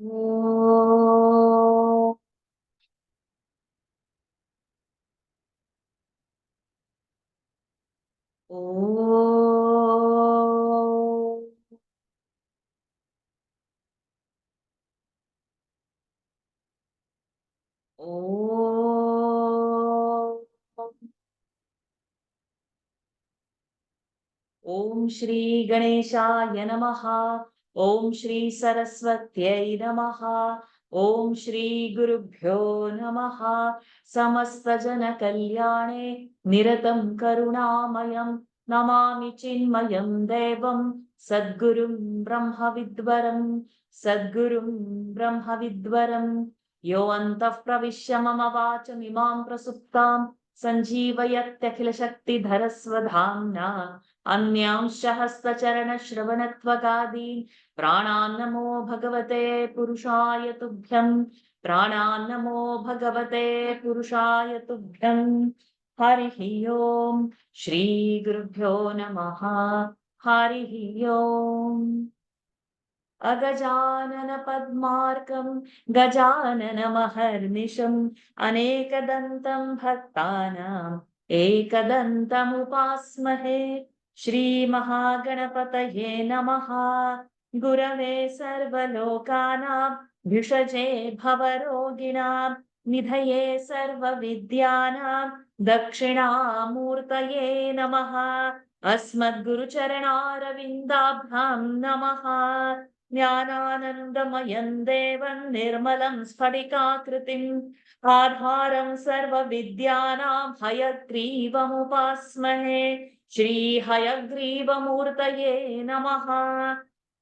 ॐ ॐ श्री गणेशाय नमः। ॐ श्री सरस्वत्यै नमः। ॐ श्री गुरुभ्यो नमः। समस्तजनकल्याणे निरतं करुणामयं नमामि चिन्मयं देवं सद्गुरुं ब्रह्मविद्वरं सद्गुरुं ब्रह्मविद्वरं यो अन्तः प्रविश्य मम वाचमिमां प्रसुप्तां सञ्जीवयत्यखिलशक्तिधरस्वधाम्ना अन्यांश्च हस्तचरणश्रवणत्वगादीन् प्राणान्नमो भगवते पुरुषाय तुभ्यं प्राणान्नमो भगवते पुरुषाय तुभ्यं हरिः ओम् श्रीगुरुभ्यो नमः। हरिः ओम्। अगजानन पद्मार्कं गजाननमहर्निशम् अनेकदन्तं भक्तानाम् एकदन्तमुपास्महे। श्रीमहागणपतये नमः। गुरवे सर्वलोकानां भिषजे भवरोगिणां निधये सर्वविद्यानां दक्षिणामूर्तये नमः। अस्मद्गुरुचरणारविन्दाभ्यां नमः। ज्ञानानन्दमयं देवं निर्मलं स्फटिकाकृतिम् आधारं सर्वविद्यानां हयग्रीवमुपास्महे। श्रीहयग्रीवमूर्तये नमः।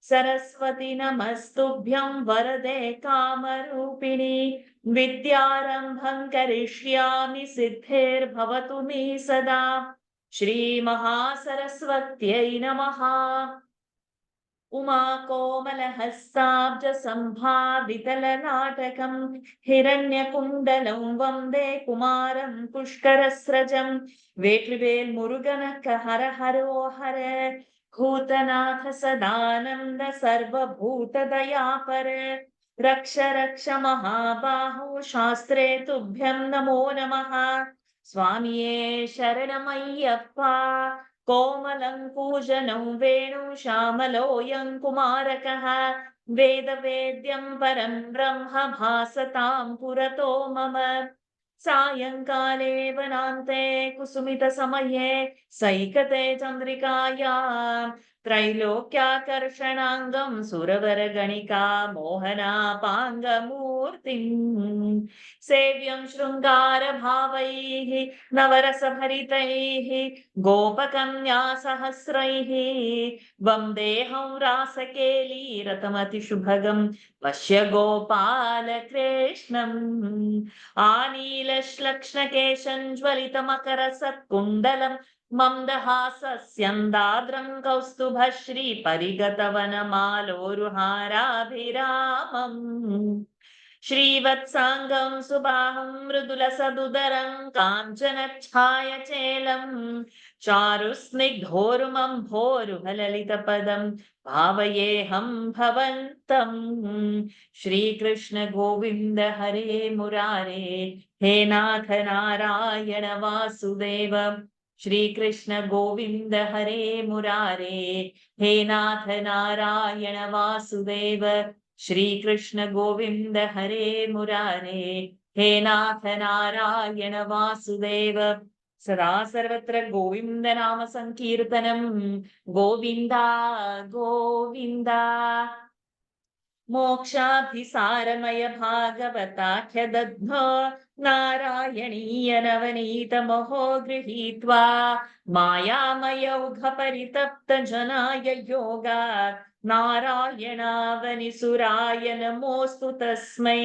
सरस्वती नमस्तुभ्यं वरदे कामरूपिणि विद्यारम्भं करिष्यामि सिद्धिर्भवतु मे सदा। श्रीमहासरस्वत्यै नमः। उमाकोमलहस्ताब्जसम्भावितलनाटकं हिरण्यकुण्डलं वन्दे कुमारं पुष्करस्रजं वेट्रिवेल्मुरुगनक हर हरो हर भूतनाथ सदानन्द सर्वभूतदयापर रक्ष रक्ष महाबाहो शास्त्रे तुभ्यं नमो नमः। स्वामिये शरणमय्यप्पा कोमलं पूजनं वेणु श्यामलोऽयं कुमारकः वेदवेद्यं परं ब्रह्म भासतां पुरतो मम। सायंकाले वनान्ते कुसुमितसमये सैकते चन्द्रिकायां त्रैलोक्याकर्षणाङ्गं सुरवरगणिका मोहनापाङ्गमूर्तिम् सेव्यं शृङ्गारभावैः नवरसभरितैः गोपकन्यासहस्रैः वन्देऽहं रासकेलीरतमतिशुभगं पश्य गोपालकृष्णम् आनीलश्लक्ष्णकेशञ्ज्वलितमकरसत्कुण्डलं मन्दहासस्यन्दाद्रं कौस्तुभश्रीपरिगतवनमालोरुहाराभिरामम् श्रीवत्साङ्गं सुबाहं मृदुलसदुदरं काञ्चनच्छायचेलं चारुस्निग्धोरुमम्भोरुहललितपदं भावयेऽहं भवन्तम्। श्रीकृष्ण गोविन्द हरे मुरारे हे नाथ नारायण वासुदेव। श्रीकृष्ण गोविन्द हरे मुरारे हे नाथ नारायण वासुदेव। श्रीकृष्ण गोविन्द हरे मुरारे हे नाथ नारायण वासुदेव। सदा सर्वत्र गोविन्द नाम संकीर्तनं गोविन्दा गोविन्दा। मोक्षाभिसारमय भागवताख्यदध्नो नारायणीय नवनीतमहो गृहीत्वा मायामयौघपरितप्त जनाय योगात् नारायणावनिसुराय नमोऽस्तु तस्मै।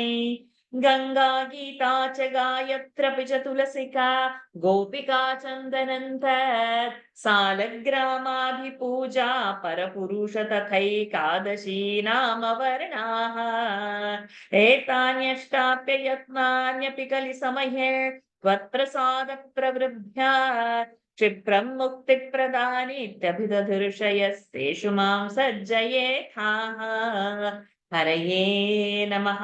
गंगा गीता च गायत्रपि च तुलसिका गोपिका चन्दनं तत् सालग्रामाभिपूजा परपुरुष तथैकादशी नाम वर्णाः एतान्यष्टाप्य यत्नान्यपि कलिसमये त्वत्प्रसाद प्रवृद्ध्या क्षिप्रं मुक्तिप्रदानीत्यभिदधीर्षयस्तेषु मां सज्जयेथाः। हरये नमः।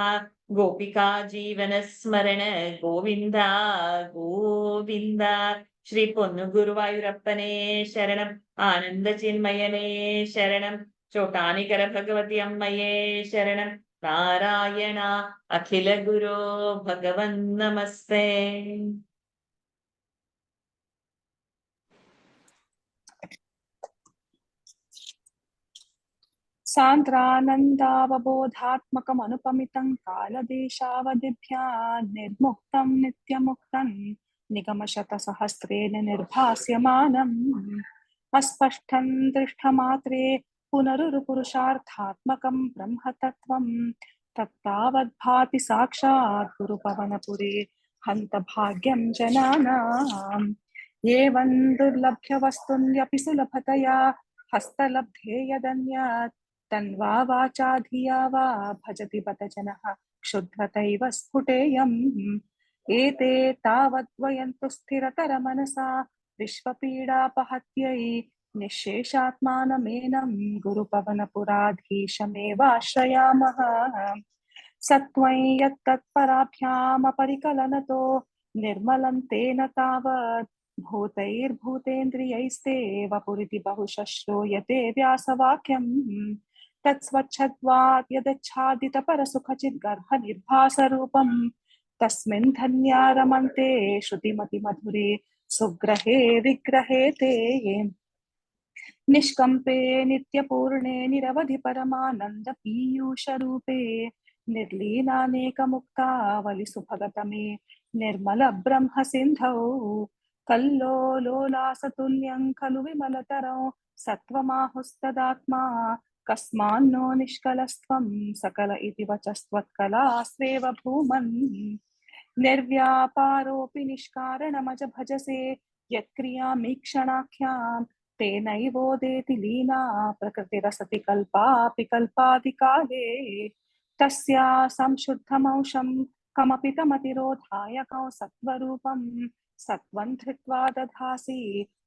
गोपिका जीवनस्मरण गोविन्द गोविन्द। श्री पोन्नुगुरुवायूरप्पने शरणं, आनंद चिन्मयने शरणं, चोटानिकर भगवती अम्मये शरणं। नारायण अखिल गुरो भगवन् नमस्ते। सान्द्रानन्दावबोधात्मकमनुपमितं कालदेशावधिभ्यां निर्मुक्तं नित्यमुक्तं निगमशतसहस्रेण निर्भास्यमानम् अस्पष्टं दृष्टमात्रे पुनरुरुपुरुषार्थात्मकं ब्रह्मतत्त्वं तत्तावद्भाति साक्षात् गुरुपवनपुरे हन्तभाग्यं जनानाम् एवं दुर्लभ्यवस्तुन्यपि सुलभतया हस्तलब्धे यदन्यात् तन्वा वाचा धिया वा भजति बत जनः क्षुद्रतैव स्फुटेयम् एते तावद्वयन्तु स्थिरतरमनसा विश्वपीडापहत्यै निःशेषात्मानमेनं गुरुपवनपुराधीशमेवाश्रयामः सत्त्वं यत्तत्पराभ्यामपरिकलनतो निर्मलं तेन तावत् भूतैर्भूतेन्द्रियैस्ते वपुरिति बहुशः श्रूयते व्यासवाक्यम् तत्स्वच्छद्वात् यदच्छादितपरसुखचित् गर्भनिर्भासरूपम् तस्मिन् धन्या रमन्ते श्रुतिमतिमधुरे सुग्रहे विग्रहे ते निष्कम्पे नित्यपूर्णे निरवधि परमानन्द पीयूषरूपे निर्लीनानेकमुक्तावलिसुभगतमे निर्मल ब्रह्म सिन्धौ कल्लोलोलासतुल्यं खलु विमलतरौ सत्त्वमाहुस्तदात्मा कस्मान्नो निष्कलस्त्वं सकल इति वचस्त्वत्कलास्वेव भूमन् निर्व्यापारोऽपि निष्कारणमज भजसे यत्क्रियामीक्षणाख्यां तेनैवोदेति लीना प्रकृतिरसति कल्पापि कल्पादिकाले तस्या संशुद्धमंशं कमपि तमतिरोधायकौ सत्त्वरूपं सत्त्वं धृत्वा दधासि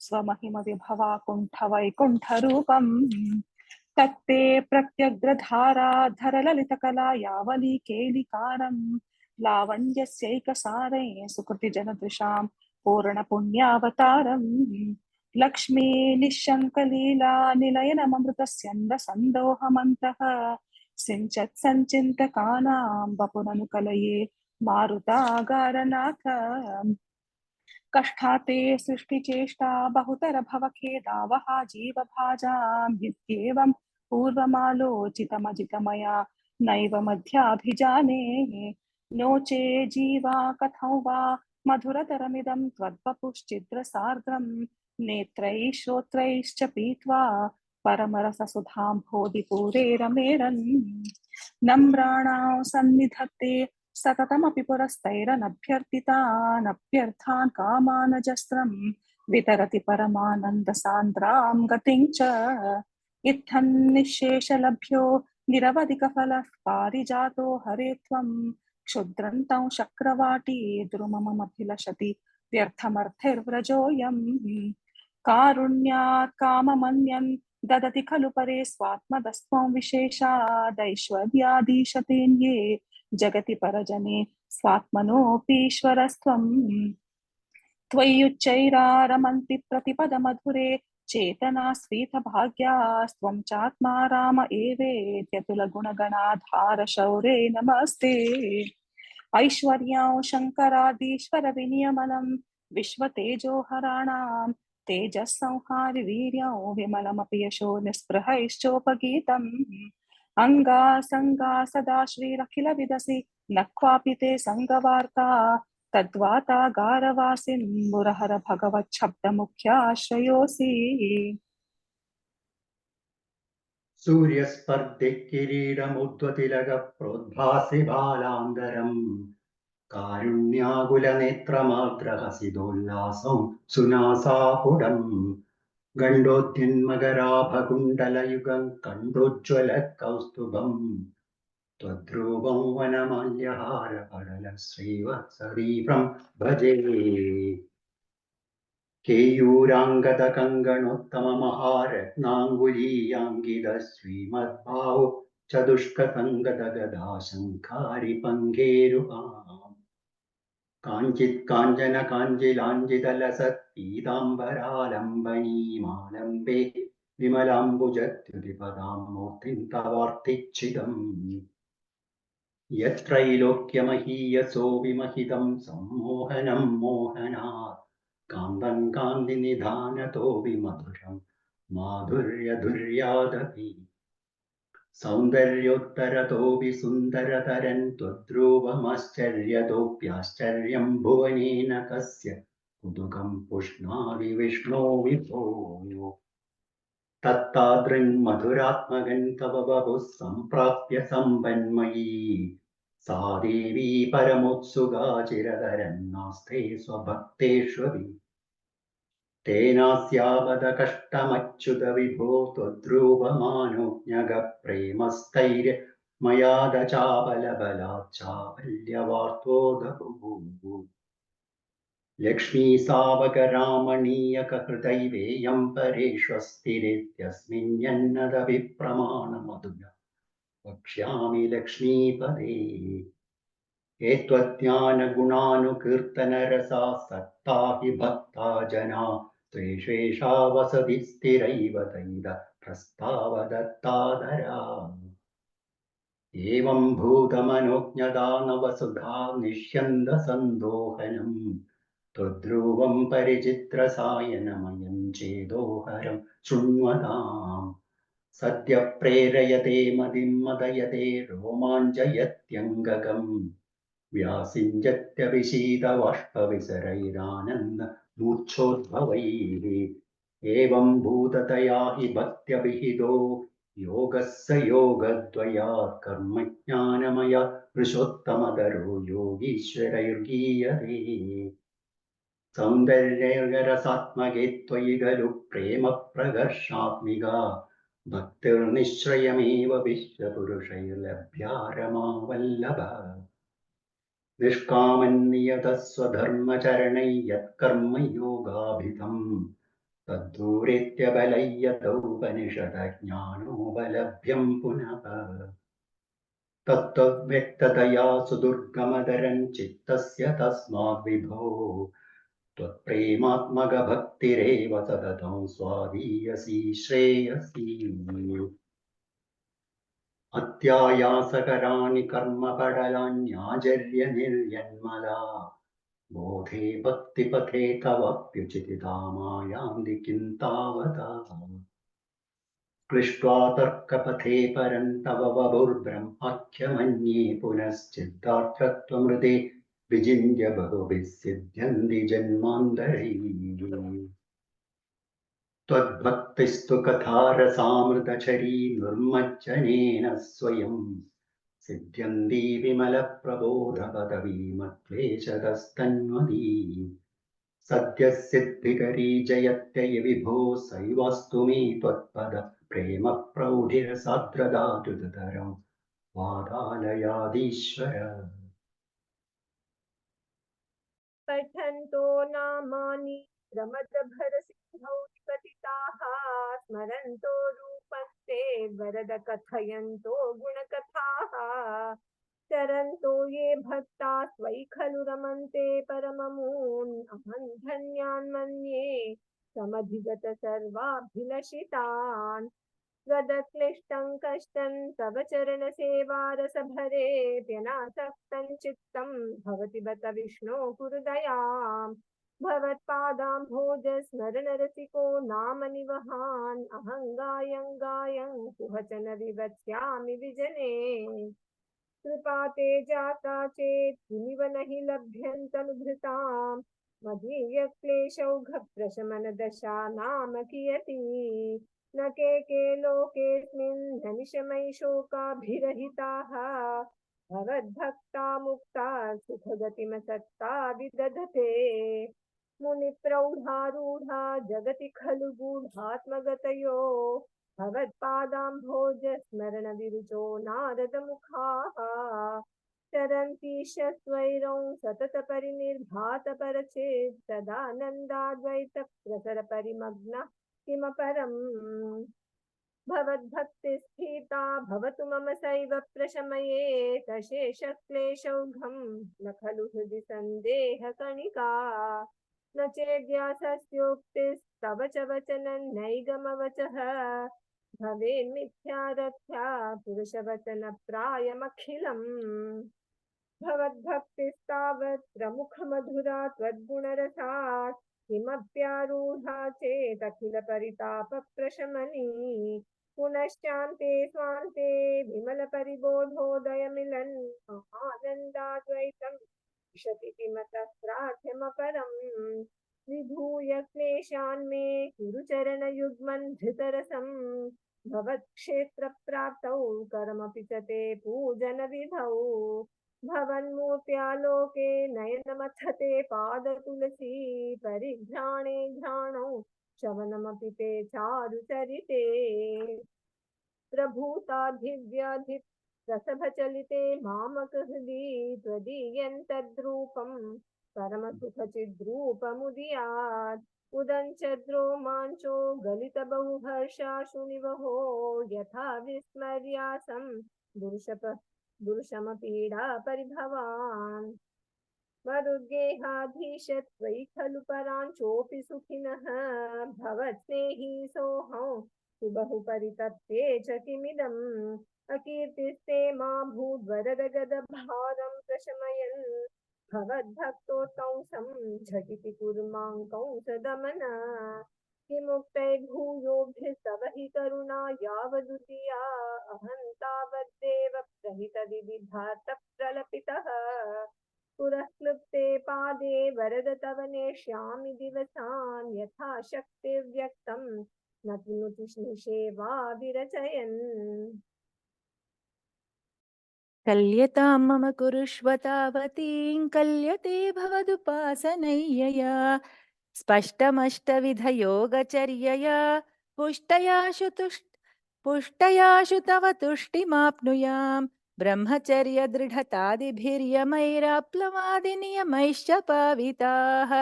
स्वमहिमविभवाकुण्ठवैकुण्ठरूपम् तत्ते प्रत्यग्रधाराधरललितकला यावली केलिकारम् लावण्यस्यैकसारे सुकृतिजनदृशां पूर्णपुण्यावतारम् लक्ष्मी निःशङ्कलीला निलयनममृतस्यन्दसन्दोहमन्तः सिञ्चत् सञ्चिन्तकानां वपुरनुकलये मारुतागारनाथ कष्टाते सृष्टिचेष्टा बहुतर भवखेदावहा जीवभाजां इत्येवं पूर्वमालोचितमजितमया नैव मध्याभिजाने नो चे जीवा कथौ वा मधुरतरमिदं त्वद्वपुश्चिद्रसार्द्रं नेत्रैः श्रोत्रैश्च पीत्वा परमरससुधां भोधिपूरे रमेरन् नम्राणां सन्निधत्ते सततमपि पुरस्तैरनभ्यर्थितानभ्यर्थान् कामानजस्रं वितरति परमानन्दसान्द्रां गतिं च इत्थं निःशेषलभ्यो निरवधिकफलः पारिजातो हरे त्वं क्षुद्रन्तं शक्रवाटी द्रुममभिलषति व्यर्थमर्थिर्व्रजोऽयम् कारुण्यात् काममन्यन् ददति खलु परे स्वात्मदस्त्वं विशेषादैश्वर्यादीशतेऽन्ये जगति परजने स्वात्मनोऽपीश्वरस्त्वं त्वय्युच्चैरारमन्ति प्रतिपदमधुरे चेतना स्वीतभाग्यास्त्वं चात्मा राम एवेत्यतुलगुणगणाधारशौरे नमस्ते ऐश्वर्यां शङ्करादीश्वर विनियमनं विश्वतेजोहराणां तेजःसंहारि वीर्यं विमलमपि यशो निःस्पृहैश्चोपगीतम् अंगा सदा श्रीरखिल विदसि न क्वापि ते संगवार्ता तद्वाता गारवासिन् मुरहर भगवच्छब्दमुख्याश्रयोऽसि सूर्यस्पर्धि किरीटमुद्वतिलक प्रोद्भासि बालान्दरम् कारुण्याकुलनेत्रमाग्रहसिदोल्लासं सुनासापुडम् गण्डोद्युन्मकराभकुण्डलयुगं कण्डोज्ज्वल कौस्तुभम् त्वद्रूपं वनमाल्यहारपडल श्रीवत्सदीपं भजे केयूराङ्गदकङ्गणोत्तममहारत्नाङ्गुलीयाङ्गित श्रीमद्भाव ചതുഷ്കസംഗതഗദാശങ്കാരി പങ്കേരുഹാം കാഞ്ചിത് കാഞ്ചന കാഞ്ചിലാഞ്ചിതലസത് പീതാംബരാലംബനീമാലംബേ വിമലാംബുജദ്യുതിപദാം മൂർത്തിം തവാർത്തിച്ഛിതം യത്രൈലോക്യമഹീയസോ വിമഹിതം സമ്മോഹനം മോഹനാത് കാന്തം കാന്തിനിധാനതോ വിമധുരം മാധുര്യധുര്യാദപി സൗന്ദര്യോത്തരതോപി സുന്ദരതരൻ ത്വദ്രൂപമാശ്ചര്യതോപ്യാശ്ചര്യം ഭുവനേന കസ്യ കുതുകം പുഷ്ണാതി വിഷ്ണോ വിഭോ തത്താദൃങ്മധുരാത്മകൻ തവ വപുഃ സംപ്രാപ്യ സമ്പന്മയീ സാ ദേവീ പരമോത്സുകാ ചിരതരം നാസ്തേ സ്വഭക്തേഷ്വപി തേനാസ്യാവത കഷ്ടമച്യുത വിഭോ ത്വദ്രൂപമാനോജ്ഞക പ്രേമസ്ഥൈര്യ മയാദചാബലബലാച്ചാവല്യവാർത്തോദഭൂ ലക്ഷ്മീ സാവകരാമണീയക ഹൃദൈവേയം പരേഷ്വസ്തിരിത്യസ്മിന്യന്നദവിപ്രമാണമധുന വക്ഷ്യാമി ലക്ഷ്മീപദേ ഏത്വജ്ഞാനഗുണാനുകീർത്തനരസാ സക്താ ഹി ഭക്താ ജനാ ത്വേഷേഷാ വസതി സ്ഥിരൈവ തൈത പ്രസ്താവദത്താദരാ ഏവം ഭൂതമനോജ്ഞദാനവസുധാ നിഷ്യന്ത സന്തോഹനം ത്വദ്രൂപം പരിചിത്രസായനമയം ചേതോഹരം ശൃണ്വതാം സദ്യ പ്രേരയതേ മതിം മദയതേ രോമാഞ്ചയത്യംഗകം വ്യാസിഞ്ചത്യഭിഷീതവാഷ്പവിസരൈരാനന്ദ മൂർച്ഛോദ്ഭവൈः ഏവം ഭൂതതയാ ഹി ഭക്ത്യഭിഹിതോ യോഗः स योगद्वयात् कर्मज्ञानमय पुरुषोत्तमदरो योगीश्वरैर्गीयते सौन्दर्यरसात्मके त्वयि खलु प्रेम प्रकर्षात्मिका भक्तिर्निश्चयमेव विश्वपुरुषैर्लभ्या रमावल्लभ निष्कामन्नियतः स्वधर्मचरणै यत्कर्म योगाभिधम् तद्धूरेत्यबलय्यतोपनिषदज्ञानोपलभ्यं पुनः तत्त्वव्यक्ततया सुदुर्गमदरं चित्तस्य तस्माद्विभो त्वत्प्रेमात्मकभक्तिरेव सततं स्वादीयसी श्रेयसी अत्यायासकराणि कर्मपडलान्याचर्य निर्यन्मला बोधे भक्तिपथे तवप्युचितितामायान्ति किं तावता क्लिष्ट्वा तर्कपथे परं तव वपुर्ब्रह्माख्यमन्ये पुनश्चित्तार्थत्वमृते विजिन्य बहुभिः सिद्ध्यन्ति जन्मान्तरैः त्वद्भक्तिस्तु कथारसामृतचरी निर्मज्जनेन स्वयं सिद्ध्यन्ति विमलप्रबोधपदवीमत्क्लेशतस्तन्वदी सद्यः सिद्धिकरी जयत्यय विभो सैवास्तु मे त्वत्पद प्रेम प्रौढिरसाद्रदातुतरं वादालयाधीश्वर पठन्तो नामानि प्रमदभरसिंहौ निपतिताः स्मरन्तो रूपन्ते वरद कथयन्तो गुणकथाः चरन्तो ये भक्ता त्वयि खलु रमन्ते परममून् अहं धन्यान् मन्ये समधिगत सर्वाभिलषितान् त्वदक्लिष्टं कष्टं तव चरणसेवारसभरेऽप्यनासक्तं चित्तं भवति बत विष्णो हृदयाम् भवत्पादाम्भोजस्मरणरसिको नाम निवहान् अहं गायं कुहचन विवक्ष्यामि विजने कृपा ते जाता चेत् किमिव नहि लभ्यन्तनुभृताम् मदीयक्लेशौघप्रशमनदशा नाम कियती न के लोकेऽस्मिन् धनिशमयि शोकाभिरहिताः भवद्भक्ता मुक्ता सुखगतिमसक्ता विदधते मुनिप्रौढारूढा जगति खलु गूढात्मगतयो भवत्पादाम्भोज स्मरण विरुचो नारदमुखाः चरन्तीश स्वैरं सतत परिनिर्भात परचेत् सदानन्दाद्वैत प्रसर परिमग्न किमपरम् भवद्भक्तिस्फीता भवतु मम सैव प्रशमयेत शेषक्लेशौघं न खलु हृदि सन्देहकणिका न चेद्यासस्योक्तिस्तव च वचनं नैगमवचः भवेन्मिथ्यारथ्या पुरुषवचनप्रायमखिलम् भवद्भक्तिस्तावत् प्रमुखमधुरा त्वद्गुणरसात् किमप्यारूढा चेदखिलपरितापप्रशमनी पुनश्चान्ते स्वान्ते विमलपरिबोधोदयमिलन् महानन्दाद्वैतं विशति किमतः प्रार्थ्यमपरम् विधूय क्लेशान् मे कुरु चरणयुग्मन् धृतरसं भवत्क्षेत्रप्राप्तौ करमपि च ते पूजनविधौ भवन्मूर्त्यालोके नयनमथते पादतुलसी परिघ्राणे घ्राणौ शवनमपि ते चारुचरिते प्रभूताधिव्याधिप्रसभचलिते मामकहृदि त्वदीयन्तद्रूपं परमसुखचिद्रूपमुदीयात् उदञ्चद्रो माञ्चो गलितबहुहर्षाशु निवहो यथा विस्मर्यासं दुर्शमपीडा परिभवान् मरुद्गेहाधीश त्वयि खलु पराञ्चोऽपि सुखिनः भवत्स्नेही सोऽहं सुबहु परितप्ते च किमिदम् अकीर्तिस्ते मा भूद्वरदगदभारं प्रशमयन् भवद्भक्तोत्कंसं झटिति कुरु मां कंसदमन किमुक्तै भूयोभिस्तव हि करुणा यावदुदीया अहं तावद्देव प्रहितविविधार्थप्रलपितः पुरस्क्लृप्ते पादे वरद तव नेष्यामि दिवसान् यथा शक्तिर्व्यक्तं न किमुतिष्णिषेवा विरचयन् कल्यतां मम कुरुष्व तावतीं कल्यते भवदुपासनय्यया स्पष्टमष्टविधयोगचर्यया पुष्टयाशु तव तुष्टिमाप्नुयाम् ब्रह्मचर्यदृढतादिभिर्यमैराप्लवादिनियमैश्च पाविताः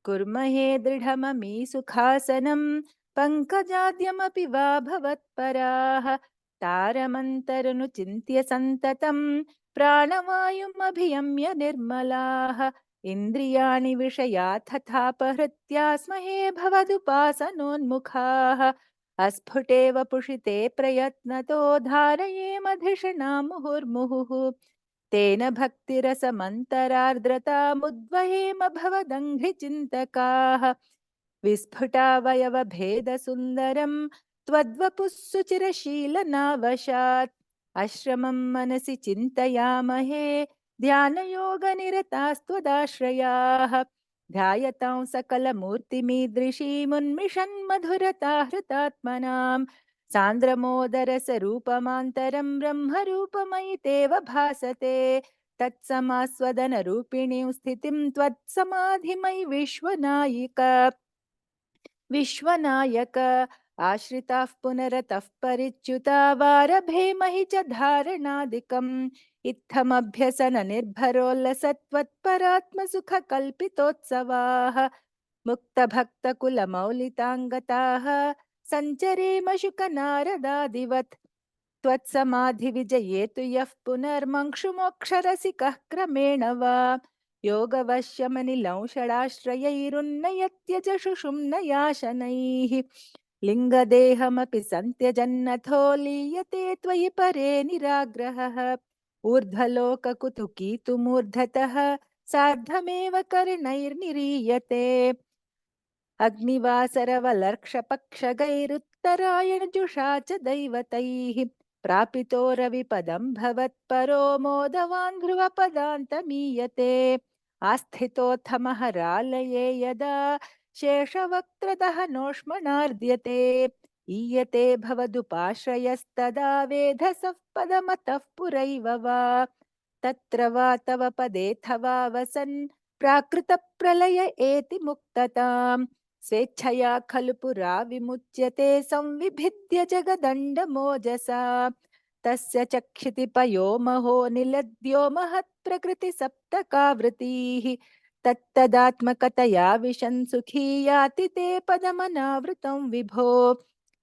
कुर्महे दृढममी सुखासनं पङ्कजाद्यमपि वा भवत्पराः तारमन्तरनुचिन्त्य सन्ततं प्राणवायुमभियम्य निर्मलाः इन्द्रियाणि विषया तथापहृत्या स्महे भवदुपासनोन्मुखाः अस्फुटेव पुषिते प्रयत्नतो धारयेमधिषणां मुहुर्मुहुः तेन भक्तिरसमन्तरार्द्रतामुद्वहेम भवदङ्घ्रिचिन्तकाः विस्फुटावयवभेदसुन्दरं त्वद्वपुः सुचिरशीलनावशात् आश्रमं मनसि चिन्तयामहे ध्यानयोगनिरतास्त्वदाश्रयाः ध्यायतां सकलमूर्तिमीदृशीमुन्मिषन् मधुरता हृतात्मनां सान्द्रमोदरसरूपमान्तरं ब्रह्मरूपमयि तेव भासते तत्समास्वदनरूपिणीं स्थितिं त्वत्समाधिमयि विश्वनायक आश्रिताः पुनरतः परिच्युता वारभेमहि च धारणादिकम् इत्थमभ्यसननिर्भरोल्लसत्वत्परात्मसुखकल्पितोत्सवाः मुक्तभक्तकुलमौलिताङ्गताः सञ्चरेम शुकनारदादिवत् त्वत्समाधिविजये तु यः पुनर्मङ्क्षुमोक्षरसिकः क्रमेण वा योगवश्यमनिलं षडाश्रयैरुन्नयत्यजशुषुं नयाशनैः लिङ्गदेहमपि सन्त्यजन्नथो लीयते त्वयि परे निराग्रहः ऊर्ध्वलोककुतुकीतुमूर्धतः सार्धमेव कर्णैर्निरीयते अग्निवासरवलर्क्षपक्षगैरुत्तरायणजुषा च दैवतैः प्रापितो रविपदं भवत्परो मोदवान् ध्रुवपदान्तमीयते आस्थितोऽथमहरालये यदा शेषवक्त्रतः नोष्मणार्द्यते ईयते भवदुपाश्रयस्तदा वेधसः पदमतः पुरैव वा तत्र वा तव पदेऽथवा वसन् प्राकृतप्रलय एति मुक्तताम् स्वेच्छया खलु पुरा विमुच्यते संविभिद्य जगदण्डमोजसा तस्य चक्षितिपयो महो निलद्यो महत्प्रकृतिसप्तकावृतीः तत्तदात्मकतया विशन् सुखी याति ते पदमनावृतं विभो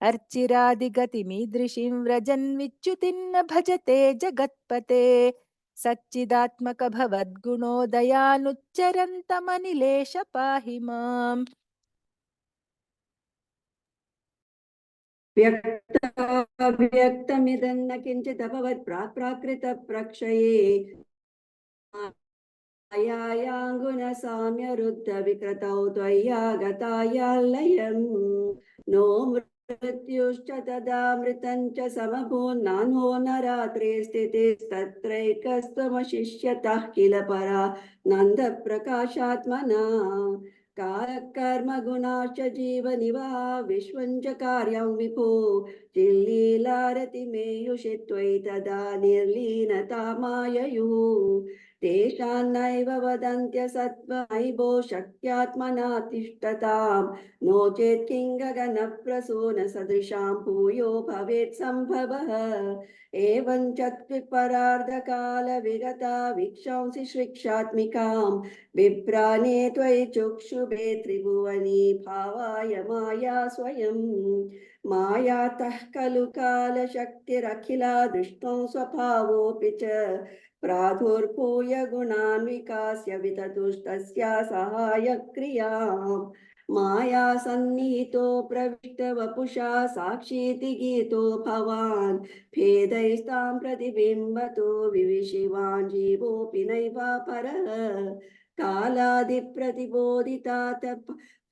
अर्चिरादिगतिमीदृशीं व्रजन् विच्युतिन्न भजते जगत्पते सच्चिदात्मक भवद्गुणोदयानुच्चरन्तमनिलेश पाहि माम्। व्यक्ताव्यक्तमिदं न किञ्चित् अभवत् प्राक्-प्राकृतप्रक्षये मायायाङ्गुनसाम्यरुद्धविकृतौ त्वय्या गतायालयम् नो मृत्युश्च तदामृतं च समभून्नान्वो न रात्रे स्थितिस्तत्रैकस्त्वमशिष्यतः किल परा नन्दप्रकाशात्मना कालकर्मगुणाश्च जीवनिवा विश्वं च कार्यं विभो चिल्लीलारतिमेयुषि त्वयि तदा निर्लीनता माययुः तेषान्नैव वदन्त्यसत्त्वमयिभो शक्त्यात्मना तिष्ठताम् नो चेत् किं गगनप्रसूनसदृशां भूयो भवेत् सम्भवः एवं च त्विपरार्धकालविगता वीक्षांसि शिक्षात्मिकां बिभ्राणे त्वयि चक्षुभे त्रिभुवनी भावाय माया स्वयं मायातः खलु कालशक्तिरखिला दृष्टं स्वभावोऽपि च प्रादुर्भूय गुणान् विकास्य विततुस्तस्या सहायक्रियाम् माया सन्निहितो प्रविष्टवपुषा साक्षीति गीतो भवान् भेदैस्तां प्रतिबिम्बतो विविशिवान् जीवोऽपि नैवापरः कालादिप्रतिबोधिता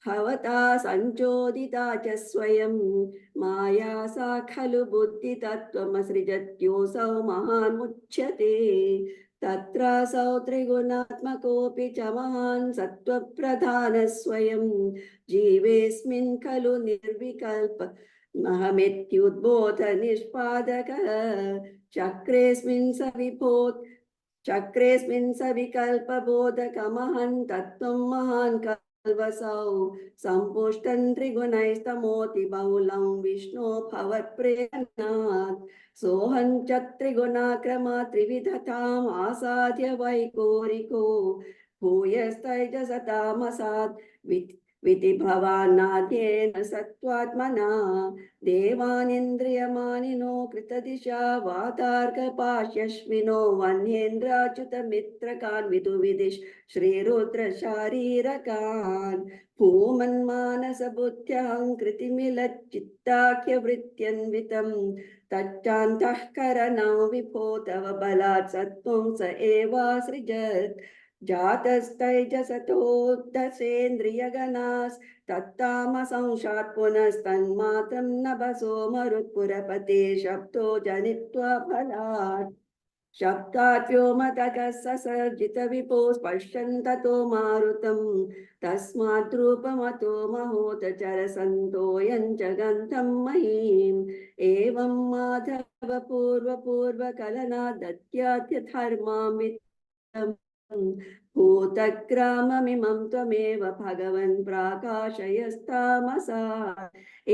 भवता सञ्चोदिता च स्वयं माया सा खलु बुद्धितत्त्वमसृजत्योऽसौ महान्मुच्यते तत्रासौ त्रिगुणात्मकोऽपि च महान् सत्त्वप्रधानः स्वयं जीवेऽस्मिन् खलु निर्विकल्प अहमित्युद्बोधनिष्पादकः चक्रेऽस्मिन् स विभोत् चक्रेऽस्मिन् स विकल्पबोधकमहं तत्त्वं महान् कल्वसौ सम्पुष्टं त्रिगुणैस्तमोति बहुलं विष्णो भवत्प्रेरणात् सोऽहं च त्रिगुणाक्रमा त्रिविधताम् आसाद्य वैकोरिको भूयस्तैजसतामसात् विधि भवान्नाद्येन सत्त्वात्मना देवानिन्द्रियमानिनो कृतदिशा वातार्कपाश्यश्विनो वन्येन्द्राच्युतमित्रकान् विदुविदिश श्रीरुद्रशारीरकान् भूमन्मानसबुद्ध्यहङ्कृतिमिलच्चित्ताख्यवृत्त्यन्वितं तच्चान्तःकरणं विभो तव बलात् सत्त्वं स एवासृजत् जातस्तैजसतोद्धसेन्द्रियगणास् तत्तामसंशात् पुनस्तन्मात्रं नभसो मरुत्पुरपते शब्दो जनित्वा फलात् शब्दात् व्योमतः ससर्जितविभो स्पश्यन् ततो मारुतं तस्मात् रूपमतो महोतचरसन्तोयं च गन्धं महीम् एवं माधव पूर्वकलना दत्यात्यधर्मां वित्तम् भूतग्राममिमं त्वमेव भगवन् प्राकाशयस्तामसा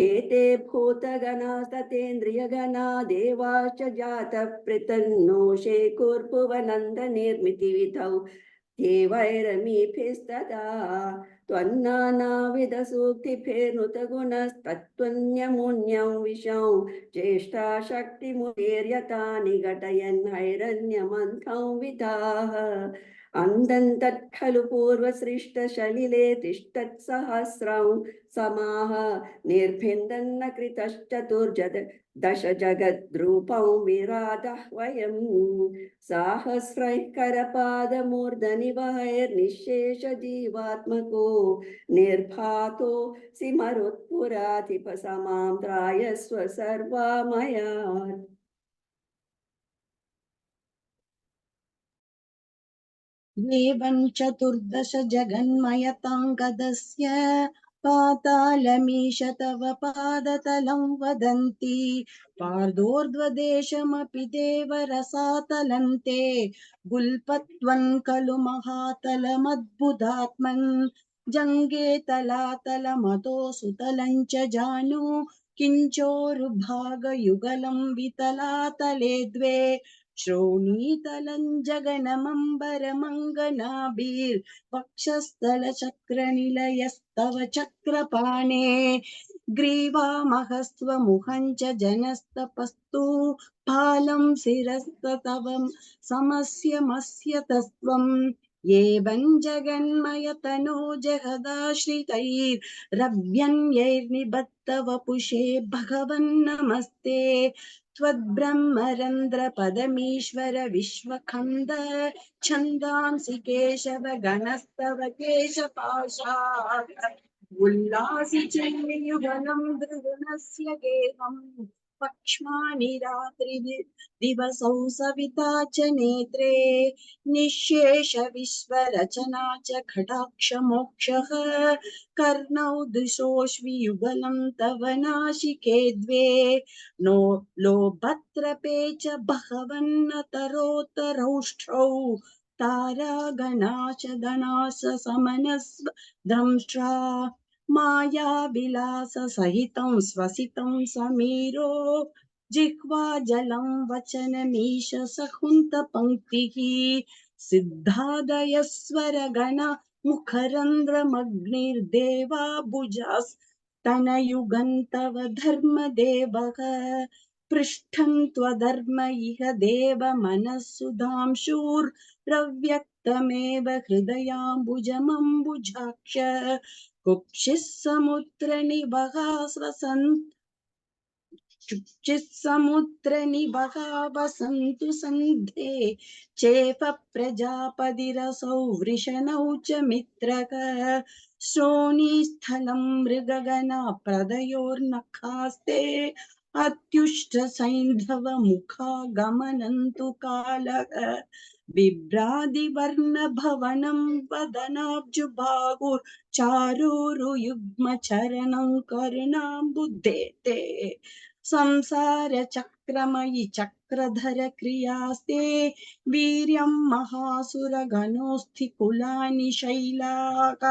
एते भूतगणास्ततेन्द्रियगणा देवाश्च जातः शेकुर्भुवनन्दनिर्मितिविधौ देवैरमीभिस्तदा त्वन्नानाविधसूक्तिभिर्नुतगुणस्तत्त्वन्यमुन्यं विशौ ज्येष्ठाशक्तिमुदीर्यतानि घटयन् हैरण्यमन्थं विदाः अन्दन्तत् खलु पूर्वसृष्टसलिले तिष्ठत्सहस्रं समाह निर्भिन्दन्न कृतश्चतुर्जद दश जगद्रूपं विराधः वयं साहस्रैः करपादमूर्धनि वहैर्निःशेष जीवात्मको निर्भातो सिमरुत्पुराधिपसमां त्रायस्व सर्वामयात् एवं चतुर्दश जगन्मयताङ्गदस्य पातालमीश तव पादतलं वदन्ति पार्दोर्ध्वदेशमपि देवरसातलन्ते गुल्पत्वं खलु महातलमद्भुतात्मन् जङ्गे तलातलमतो सुतलं च जानु किञ्चोरुभागयुगलं वितलातले द्वे श्रोणीतलं जगनमम्बरमङ्गनाभिर्वक्षस्थलचक्रनिलयस्तव चक्रपाणे ग्रीवामहस्त्वमुखं च जनस्तपस्तु फालं शिरस्ततवं समस्यमस्य तस्त्वम् एवं जगन्मयतनो जगदाश्रितैरभ्यन्यैर्निबद्धवपुषे भगवन्नमस्ते त्वद्ब्रह्मरन्ध्रपदमीश्वर विश्वखण्ड छन्दांसि केशव गणस्तव केशपाशात् उल्लासि चिन्मयुगलं दृगुणस्य गेहम् पक्ष्मानि दिवसौ सविता च नेत्रे निःशेष विश्वरचना च कटाक्षमोक्षः कर्णौ दिशोऽश्वियुगलं तव नासिके द्वे नो लोभत्रपे च बहवन्नतरोत्तरौष्ठौ तारागणा च गणास समनस्व दंष्ट्रा मायाविलाससहितं स्वसितं समीरो जिह्वा जलं वचनमीश सकुन्तपङ्क्तिः सिद्धादयस्वरगण मुखरन्ध्रमग्निर्देवा भुजास्तनयुगं तव धर्मदेवः पृष्ठं त्वधर्म इह देव मनःसुधांशुरव्यक्तमेव हृदयाम्बुजमम्बुजाक्ष कुक्षिः समुद्रनिवहा वसन्तु सन्धे चेफ प्रजापतिरसौ वृषणौ च मित्रः श्रोणीस्थलं मृगगणा प्रदयोर्नखास्ते अत्युष्ट सैन्धव मुखा गमनन्तु कालः बिभ्रादिवर्ण भवनं वदनाब्जुबाहुर्चारुरुयुग्म चरणं करुणाम्बुधे ते संसार चक्रमयि चक्रधर क्रियास्ते वीर्यं महासुरगणोऽस्ति कुलानि शैलाः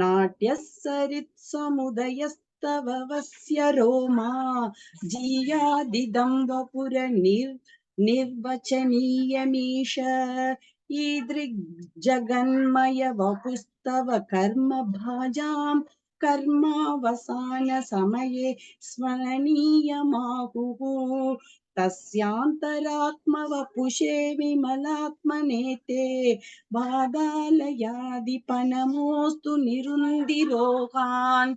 नाट्यः सरित्समुदयस्तव वस्य रोमा जीयादिदं निर्वचनीयमीश ईदृग्जगन्मय वपुस्तव कर्म भाजां कर्मावसान समये स्मरणीयमाहुः तस्यान्तरात्मवपुषे विमलात्मनेते वादालयादिपनमोऽस्तु निरुन्दिरोहान्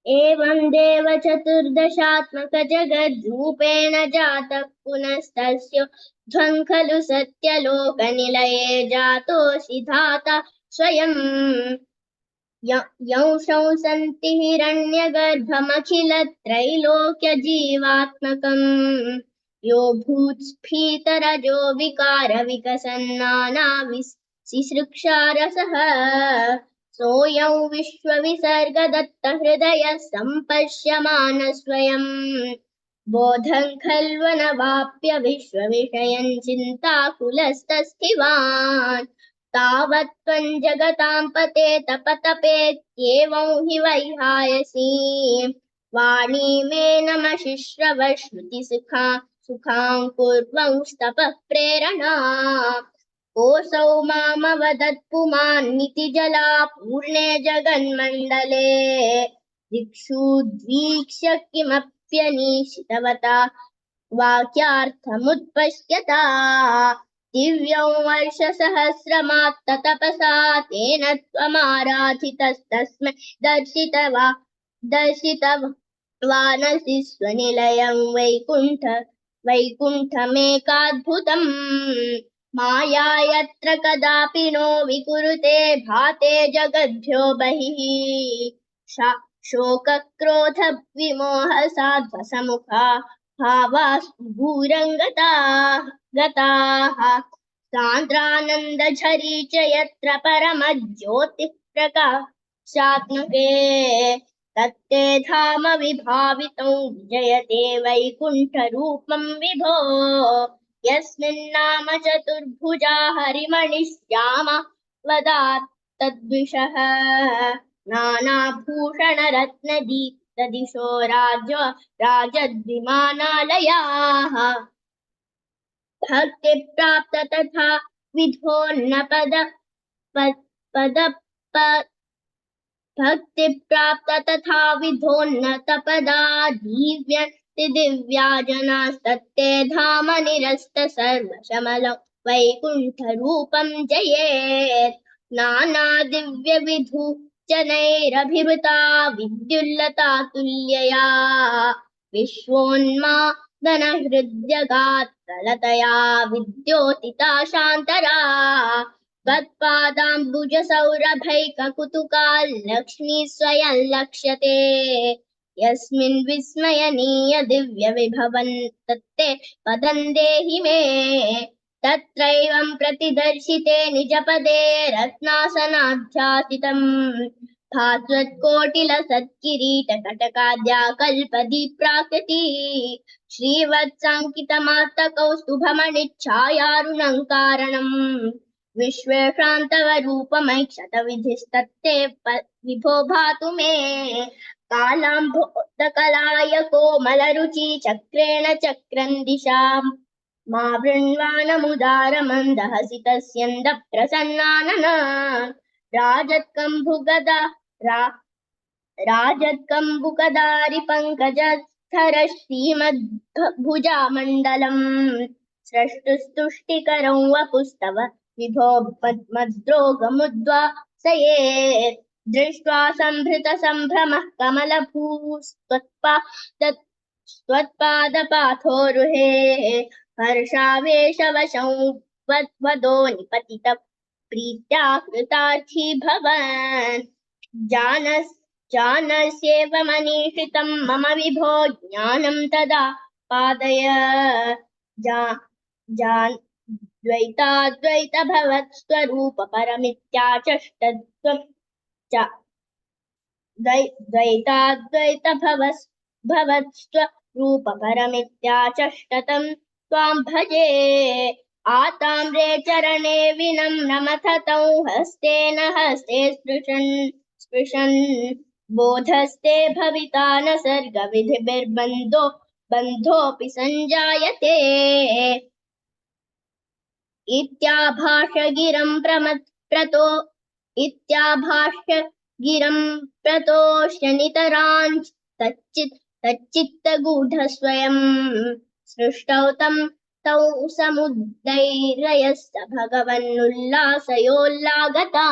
एवं देव चतुर्दशात्मक जगद्रूपेण जातः पुनस्तस्य ध्वं खलु सत्यलोकनिलये जातोऽसि धाता स्वयं यंशौ सन्ति हिरण्यगर्भमखिलत्रैलोक्यजीवात्मकम् यो भूत्स्फीतरजो विकारविकसन्नानाविसिसृक्षारसः सोऽयं विश्वविसर्गदत्तहृदयः सम्पश्यमान स्वयं बोधं खल्वनवाप्य विश्वविषयं चिन्ताकुलस्तस्थिवान् तावत् त्वं जगतां पते तपतपेत्येवं हि वैहायसी वाणी मे नमशिश्रव सुखां कुर्वंस्तपः प्रेरणा कोऽसौ मामवदत् पुमान्निति जला पूर्णे जगन्मण्डले दिक्षुद्वीक्ष्य किमप्यनीशितवता वाक्यार्थमुत्पश्यता दिव्यं वर्षसहस्रमात्ततपसा तेन त्वमाराधितस्तस्मै दर्शितवानसि स्वनिलयं वैकुण्ठमेकाद्भुतम् माया यत्र कदापि नो विकुरुते भाते जगद्भ्यो बहिः शोकक्रोध विमोह साध्वसमुखा भावास्तु गताः सान्द्रानन्दझरी च यत्र परमज्योतिः प्रकाशात्मके तत्ते धाम विभावितं विजयते वैकुण्ठरूपं विभो यस्मिन्नाम चतुर्भुजा हरिमणिश्यामा वदात् तद्विषः नानाभूषणरत्नदीप्तदिशो राजद्विमानालयाः भक्ति प्राप्त तथा विधोन्न पद भक्ति प्राप्त तथा विधोन्नत पदा दिव्यन्ति दिव्या जनास्तत्ते धाम निरस्त सर्वशमलं वैकुण्ठ रूपं जयेत् नाना दिव्य विधु जनैरभिभूता विद्युल्लता तुल्यया विश्वोन्मादन हृद्यगात्रलतया विद्योतिता शान्तरा त्वत्पादाम्बुजसौरभैककुतुका लक्ष्मी स्वयं लक्ष्यते यस्मिन् विस्मयनीय दिव्य विभवन् तत्ते पदं देहि मे तत्रैवं प्रतिदर्शिते निजपदे रत्नासनाध्यासितम् भास्वत्कोटिलसत्किरीटकटकाद्या कल्पदीप्राकृती श्रीवत्साङ्कितमार्तकौस्तुभमणिच्छायारुणङ्कारणम् विश्वेषां तव रूपमैक्षतविधिस्तत्ते विभो भातु मे कालाम्भोदकलाय कोमलरुचि चक्रेण चक्रं दिशाम् मा वृण्वानमुदारमन्दहसि तस्यन्द प्रसन्नानन राजत्कम्बुकदारि पङ्कजस्थर श्रीमद्भुजामण्डलम् स्रष्टुस्तुष्टिकरं वपुस्तव विभो पद्मद्रोगमुद्वासयेत् दृष्ट्वा सम्भृत सम्भ्रमः कमलभूस्त्वत्पादपाथोरुहे हर्षावेशवशं वदो निपतित प्रीत्या कृतार्थी भवन् जानस्येव मनीषितं मम विभो ज्ञानं तदा पादय द्वैताद्वैत भवत्स्वरूप परमित्याचष्टत्वं द्वैताद्वैत भवत्स्वरूप परमित्याचष्टतं त्वां भजे आताम्रे चरणे विनम्रमथ तौ हस्तेन हस्ते स्पृशन् बोधस्ते भविता न सर्गविधिर्बन्धोऽपि सञ्जायते इत्याभाष्य गिरं प्रतोष्य नितराञ्च तच्चित्तगूढस्वयं सृष्टौ तौ समुद्धैर्यस्य भगवन्नुल्लासयोल्लागता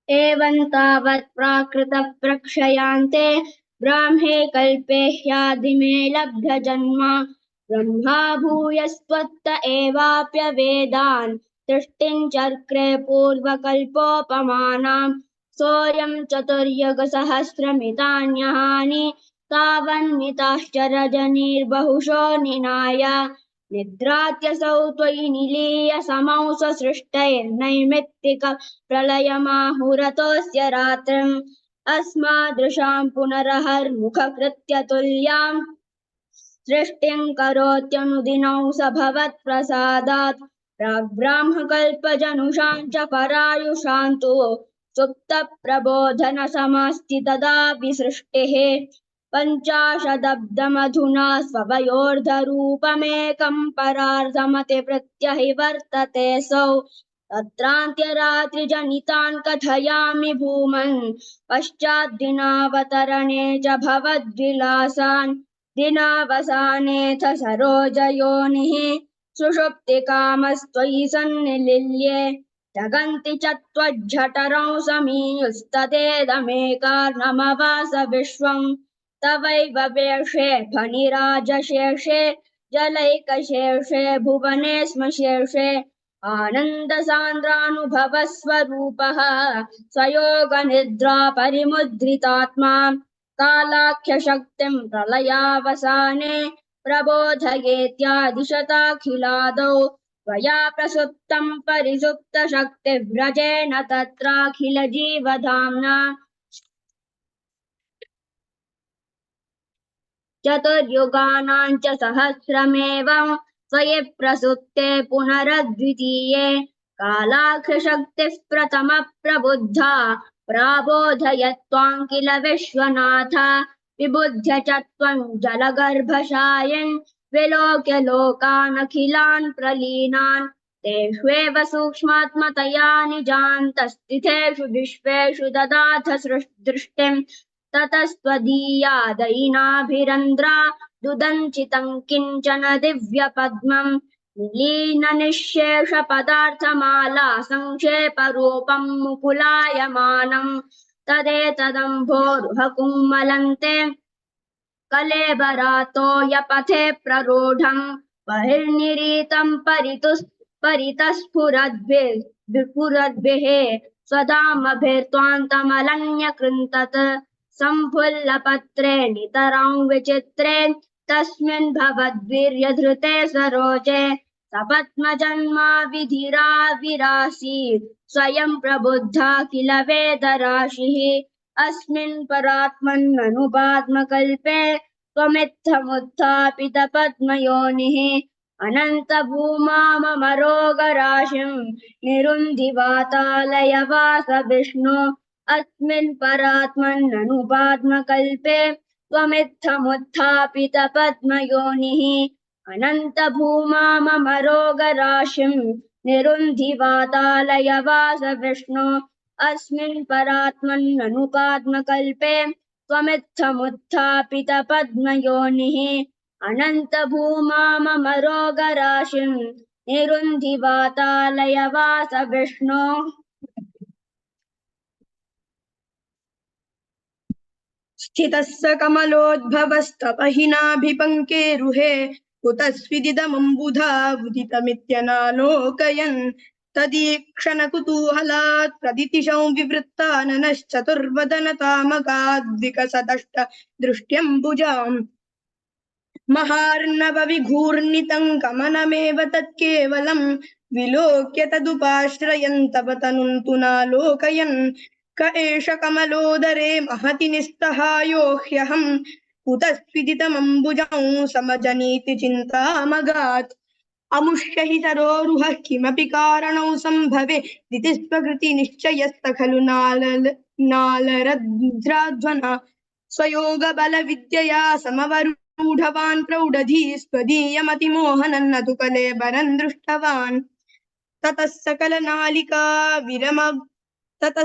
एवं तावत् प्राकृतः प्रक्षयान्ते ब्राह्मे कल्पे ह्यादिमे लब्धजन्म ब्रह्मा भूयस्त्वत्त एवाप्यवेदान् सृष्टिं चक्रे पूर्वकल्पोपमानां सोऽयं चतुर्युगसहस्रमितान्यहानि तावन्मिताश्च रजनीर्बहुशो निनाय निद्रात्यसौ त्वयि निलीय समौ स्वसृष्टैर्नैमित्तिक प्रलयमाहुरतोऽस्य रात्रिम् अस्मादृशां पुनरहर्मुखकृत्य तुल्यां सृष्टिं करोत्यनुदिनौ स भवत्प्रसादात् प्राग्ब्राह्मकल्पजनुषां च परायुषां तु सुप्तप्रबोधनसमस्ति तदापि सृष्टिः पञ्चाशदब्दमधुना स्ववयोर्धरूपमेकं परार्धमतिवृत्य हि वर्तते सौ तत्रान्त्यरात्रिजनितान् कथयामि भूमन् पश्चाद्दिनावतरणे च भवद्विलासान् दिनावसानेऽथ सरोजयोनिः सुषुप्तिकामस्त्वयि सन्निलिल्ये जगन्ति च त्वज्झठरौ समीयुस्तदेदमेकार्णमवास विश्वम् तवैव वेषे फणिराजशेषे जलैकशेषे भुवने स्म शीर्षे आनन्दसान्द्रानुभवस्वरूपः स्वयोगनिद्रा परिमुद्रितात्मा कालाख्यशक्तिं प्रलयावसाने प्रबोधयेत्यादिशताखिलादौ त्वया प्रसुप्तं परिसुप्तशक्तिव्रजेन तत्राखिलजीवधाम्ना चतुर्युगानां च सहस्रमेवं त्वयि प्रसुप्ते पुनरद्वितीये कालाख्यशक्तिः प्रथमः प्रबुद्धा प्राबोधयत्वां किल विश्वनाथ विबुध्य च त्वं जलगर्भशायन् विलोक्य लोकानखिलान् प्रलीनान् तेष्वेव सूक्ष्मात्मतया निजान्तस्थितेषु विश्वेषु ददाथ दृष्टिम् ततस्त्वदीयादयिनाभिरन्द्रा दुदञ्चितं किञ्चन दिव्यपद्मम् निलीननिःशेषपदार्थमाला संक्षेपरूपं मुकुलायमानम् तदेतदम्भोरुहकुम्मलन्ते कलेबरातो यपथे प्ररूढम् बहिर्निरीतं परितस्फुरद्भिः स्वधामभिर्त्वान्तमलन्यकृन्तत् सम्फुल्लपत्रे नितरां विचित्रे तस्मिन् भवद्वीर्यधृते सरोजे सपद्मजन्मा विधिराविरासीत् स्वयं प्रबुद्धा किल वेदराशिः अस्मिन् परात्मन्ननुपाद्मकल्पे त्वमित्थमुत्थापितपद्मयोनिः अनन्तभूमाममरोगराशिं निरुन्धि वातालयवास विष्णु अस्मिन् परात्मन्ननुपाद्मकल्पे त्वमित्थमुत्थापितपद्मयोनिः अनन्तभूमाममरोगराशिं निरुन्धि वातालयवास विष्णु अस्मिन् परात्मन्ननुपाद्मकल्पे त्वमित्थमुत्थापितपद्मयोनिः अनन्तभूमाममरोगराशिं निरुन्धि वातालयवास विष्णु स्थितः स कमलोद्भवस्तपहिनाभिपङ्केरुहे कुतस्विदिदमम्बुधा उदितमित्यनालोकयन् तदीक्षणकुतूहलात् प्रदितिशौ विवृत्ताननश्चतुर्वदनतामगाद्विकसदष्ट दृष्ट्यम्बुजाम् महार्णवविघूर्णितं कमनमेव तत्केवलं विलोक्य तदुपाश्रयन् तव तनुं तु नालोकयन् क एष कमलोदरे महति निस्तहायो ह्यहं कुतस्विदितमम्बुजं समजनीति चिन्तामगात् अमुष्य हि सरोरुहः किमपि कारणौ सम्भवे दितिस्वकृतिनिश्चयस्त खलु नालरध्राध्वना स्वयोगबलविद्यया समवरूढवान् प्रौढधी स्वदीयमतिमोहनं न तु कलेबरं दृष्टवान् ततः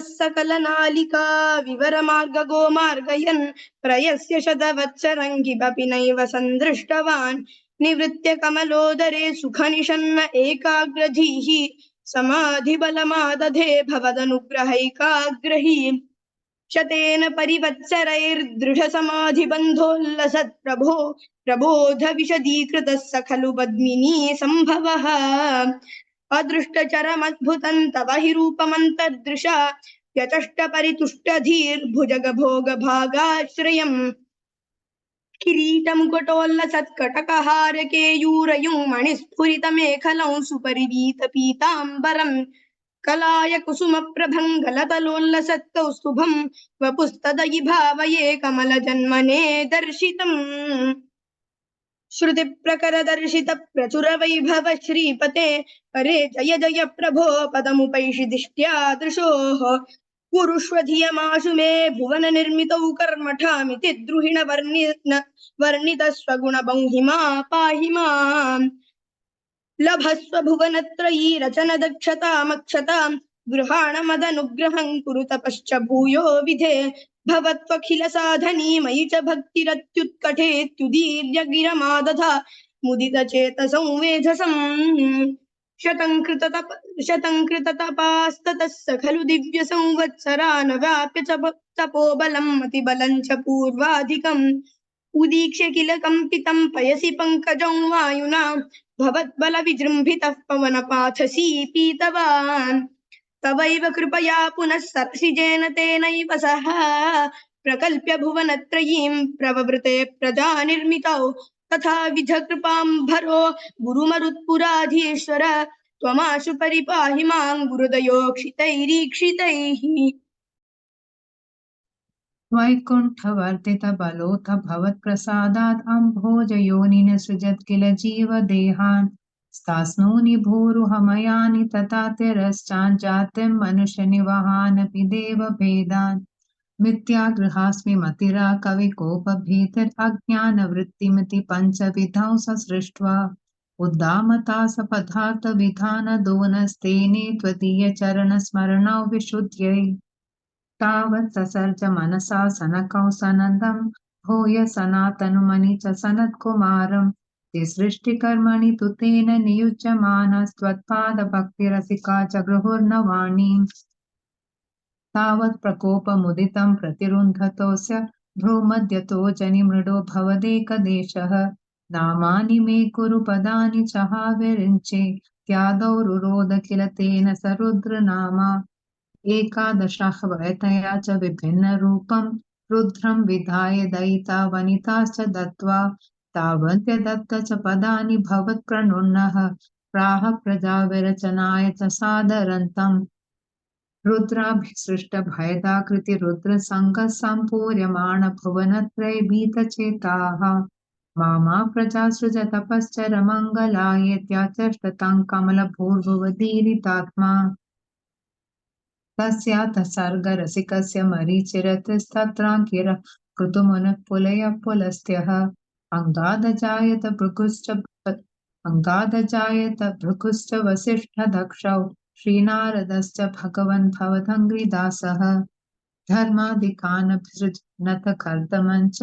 सकलनालिका विवरमार्गगोमार्गयन् प्रयस्य शतवत्सरं किमपि नैव सन्दृष्टवान् निवृत्य कमलोदरे सुखनिशन्न एकाग्रधीः समाधिबलमादधे भवदनुग्रहैकाग्रही शतेन परिवत्सरैर्दृढसमाधिबन्धोल्लसत् प्रबोधविशदीकृतः स खलु पद्मिनी सम्भवः अदृष्टचरमद्भुतं तव हि रूपमन्तर्दृशा व्यचष्टपरितुष्टधीर्भुजगभोगभागाश्रयम् किरीटमुकुटोल्लसत्कटकहारकेयूरयुं मणिस्फुरितमेखलं सुपरिवीतपीताम्बरम् कलाय कुसुमप्रभङ्गलतलोल्लसत्कौस्तुभं वपुस्तदयि भावये कमलजन्मने दर्शितम् श्रुतिप्रकरदर्शित प्रचुरवैभव श्रीपते हरे जय जय प्रभो पदमुपैषि दिष्ट्या दृशोः कुरुष्व धियमाशु मे भुवन निर्मितौ कर्मठामिति द्रुहिण वर्णितस्वगुणबंहिमा पाहि माम् लभस्व भुवनत्रयी रचन दक्षतामक्षतां गृहाण मदनुग्रहं कुरु तपश्च भूयो विधे भवत्वखिल साधनी मयि च भक्तिरत्युत्कटेत्युदीर्य गिरमादधा मुदित चेतसंवेधसम् शतं कृततपास्ततः स खलु दिव्य संवत्सरान् व्याप्य च तपोबलं मतिबलं च पूर्वाधिकम् उदीक्ष्य किल कंपितं पयसि पंकजं वायुना भवद्बल विजृंभितः पवनपाथसी पीतवान् तवैव कृपया पुनः सरसिजेन तेनैव सह प्रकल्प्य भुवनत्रयीं प्रववृते प्रजा निर्मितौ तथा विध कृपाम्भरो गुरुमरुत्पुराधीश्वर त्वमाशु परिपाहि मां गुरुदयोक्षितैरीक्षितैः वैकुण्ठवर्धित बलोथ भवत्प्रसादात् अम्भोजयोनिन सृजत् किल जीवदेहान् स्तास्नूनि भूरुहमयानि तथा तिरश्चाञ्जातिं मनुष्यनिवहानपि देवभेदान् मिथ्यागृहास्मि मतिरा कविकोपभीतिरज्ञानवृत्तिमिति पञ्चविधौ ससृष्ट्वा उद्दामता सपदार्थविधानदोनस्तेने त्वदीयचरणस्मरणौ विशुद्ध्यै तावत् ससर्ज मनसा सनकौ सनन्दं भूय सनातनुमणि च सनत्कुमारं ते सृष्टिकर्मणि तु तेन नियुज्यमानस्त्वत्पादभक्तिरसिका च गृहुर्नवाणीम् तावत् प्रकोपमुदितं प्रतिरुन्धतोऽस्य भ्रूमध्यतो जनिमृडो भवदेकदेशः नामानि मे कुरु पदानि चहाविरिञ्चे त्यादौ रुरोध किल तेन स रुद्रनामा एकादशः वयतया च विभिन्नरूपं रुद्रं विधाय दयिता वनिताश्च दत्त्वा तावन्त्यदत्त च पदानि भवत्प्रणुन्नः प्राह प्रजाविरचनाय च सादरन्तम् रुद्राभिसृष्टभयदाकृति रुद्रसङ्गः सम्पूर्यमाण भुवनत्रये भीतचेताः मामा प्रजासृज तपश्चरमङ्गलायत्याचष्टतं कमलभूर्भुवदीरितात्मा तस्यातः सर्गरसिकस्य मरीचिरतिस्तत्राङ्किर कृतुमुनः पुलयः पुलस्त्यः अङ्गादजायत भृगुश्च वसिष्ठदक्षौ श्रीनारदश्च भगवन् भवदङ्घ्रिदासः धर्मादिकानभिसृजनत कर्दमञ्च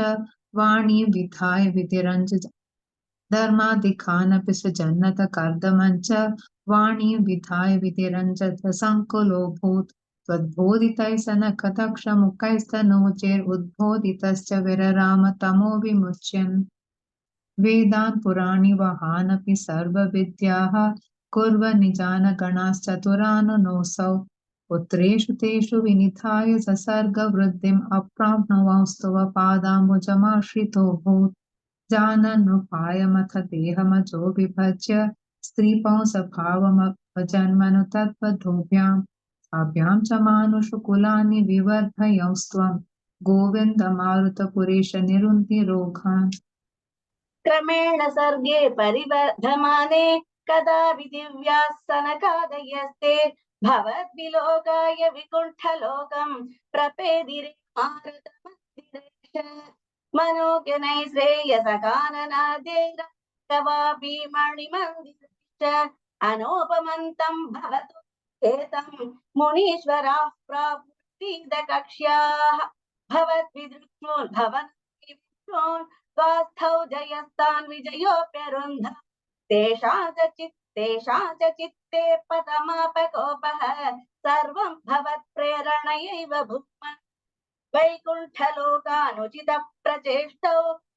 वाणी विधाय विधिरञ्ज धर्मादिकानपि सृजन्नत कर्दमञ्च वाणी विधाय विधिरञ्जत सङ्कुलोऽभूत् त्वद्बोधितैः सनकदक्षमुखैस्तनूचैरुद्बोधितश्च विरराम तमो विमुच्यन् वेदान् पुराणि वहानपि सर्वविद्याः कुर्वन् निजान गणाश्चतुराननोऽसौ पुत्रेषु तेषु विनिधाय ससर्गवृद्धिम् अप्राप्नुवंस्तव पादाम्बुजमाश्रितोऽभूत् जानन्नुपायमथ देहमजो विभज्य स्त्रीपुंसभावमभजन्मनु तद्वधूभ्याम् ताभ्यां च मानुषकुलानि विवर्धयंस्त्वं गोविन्दमारुतपुरेश निरुन्धिरोगान् क्रमेण सर्गे परिवर्धमाने कदापि दिव्याः सनकादयस्ते भवद्विलोकाय विकुण्ठलोकं प्रपेदिरे मारुतमन्दिरेश मनोज्ञनै श्रेयसकाननाद्यैरवापि मणिमन्दिरेश अनोपमन्तं भवतु एतं मुनीश्वराः प्रापुरीदकक्ष्याः भवद्विदृक्षोर्भवन् स्वास्थौ जयस्तान् विजयोऽप्यरुन्ध तेषां च चित्ते पतमापकोपः सर्वं भवत्प्रेरणयैव भूम वैकुण्ठलोकानुचित प्रचेष्टौ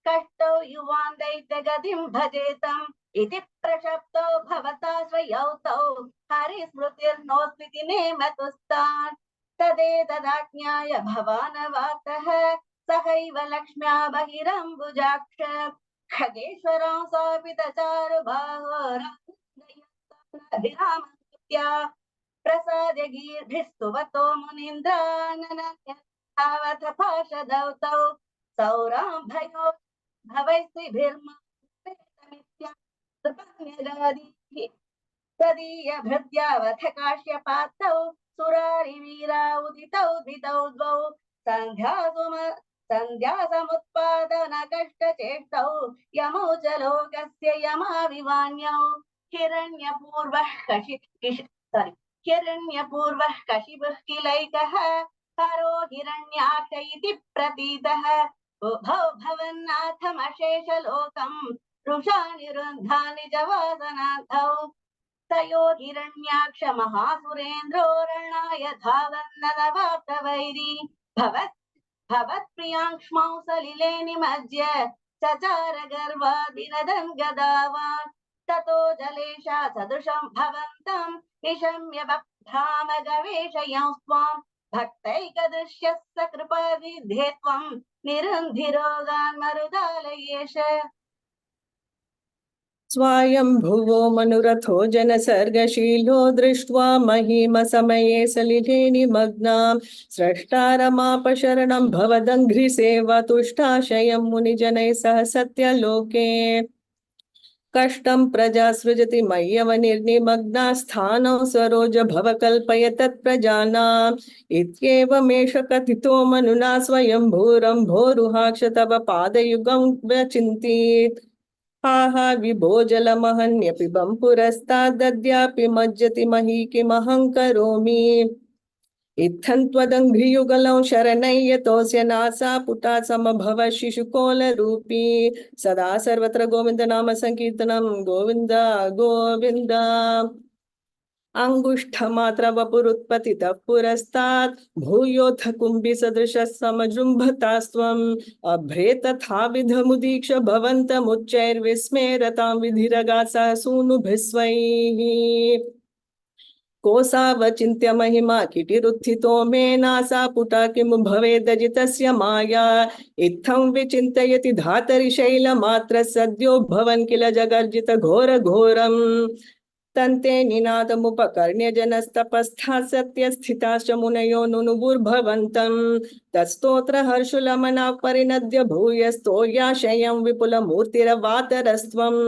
कष्टौ युवान् दैत्यगतिं भजेतम् इति प्रशप्तौ भवताश्रयौ तौ हरिस्मृतिर्नोऽस्मिति नेमतुस्तान् तदेतदाज्ञाय भवानवातः सहैव लक्ष्म्या बहिरम्बुजाक्ष खगेश्वरं स्वापितचारुबाहोरामन्त्या प्रसाद्य गीर्भिस्तुवतो मुनीन्द्राननतावथ पार्षदौ तौ सौराम्भयो भवैस्त्रिभिर्मन्यगादिः तदीयभृत्यावथ काश्यपातौ सुरारिवीरा उदितौ द्वितौ द्वौ संध्या समुत्पादन कष्टचेष्टौ यमौ च लोकस्य यमाविवान्यौ हिरण्यपूर्वः कशिपुः किलैकः हरो हिरण्याक्ष इति प्रतीतः उभौ भवन्नाथमशेषलोकम् रुषा निरुन्धा निजवासनाथौ तयो हिरण्याक्ष महासुरेन्द्रो रणाय धावन्नदवाप्तवैरी भवत्प्रियाङ्क्ष्मौ सलिले निमज्य चचार गर्वाद्विनदन् गदावान् ततो जलेशा सदृशं भवन्तं निशम्य बभ्राम गवेषयं स्वाम् भक्तैकदृश्यः सकृपाविद्धे त्वं निरुन्धिरोगान् मरुदालयेश स्वायम्भुवो मनुरथो जनसर्गशीलो दृष्ट्वा महिमसमये सलिले निमग्नां स्रष्टारमापशरणं भवदङ्घ्रिसेवा तुष्टाशयं मुनिजनैः सह सत्यलोके कष्टं प्रजा सृजति मय्यव निर्निमग्ना स्थानौ सरोज भव कल्पय तत्प्रजानाम् इत्येवमेष कथितो मनुना स्वयं भूरम्भोरुहाक्ष तव पादयुगं व्यचिन्तित् हा हा विभो जलमहन्यपिबं पुरस्तादद्यापि मज्जति मही किमहं करोमि इत्थं त्वदङ्घ्रियुगलं शरणय्यतोऽस्य नासा पुटा समभव शिशुकोलरूपी सदा सर्वत्र गोविन्द नाम संकीर्तनं गोविन्द गोविन्द अंगुष्ठमात्र वपुरुत्पतितः पुरस्तात् भूयोऽथ कुम्भिसदृशः समजृम्भतास्त्वम् अभ्रे तथाविधमुदीक्ष भवन्तमुच्चैर्विस्मेरतां विधिरगात्सः सूनुभिः स्वैः कोसावचिन्त्य महिमा किटिरुत्थितो मे नासा पुटा किमु भवेदजितस्य माया इत्थं विचिन्तयति धातरि शैलमात्र सद्यो भवन् किल जगर्जित घोर घोरम् तन्ते निनादमुपकर्ण्य जनस्तपस्था सत्यस्थिताश्च मुनयो नुनुबुर्भवन्तम् तत्स्तोत्र हर्षुलमना परिनद्य भूयस्तोयाशयं विपुलमूर्तिरवातरस्त्वम्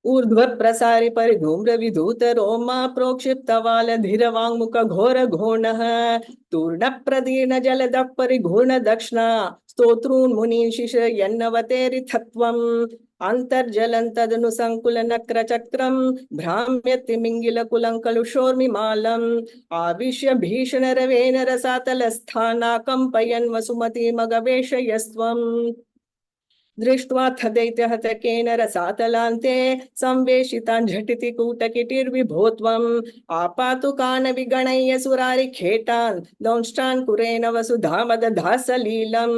ऊर्ध्व प्रसारि परिधूम्र विधूत रोमा प्रोक्षिप्तवाल धीरवाङ्मुख घोर घोणः तूर्ण प्रदीर्ण जलदः परिघूर्ण दक्षिणा स्तोतॄन् मुनीन् शिशयन्नवतेरिथत्वम् अन्तर्जलं तदनु संकुल नक्र चक्रं भ्राम्यतिमिङ्गिल कुलङ्कलुषोर्मिमालम् आविश्य भीषण रवेन रसातलस्थानाकम्पयन् वसुमती मगवेशयस्त्वम् दृष्ट्वाथ दैत्यहतकेन रसातलान्ते संवेशितान् झटिति कूटकिटिर्विभो त्वम् आपातुकान् विगणय्य सुरारिखेटान् दंष्टान् कुरेण वसुधामदधासलीलम्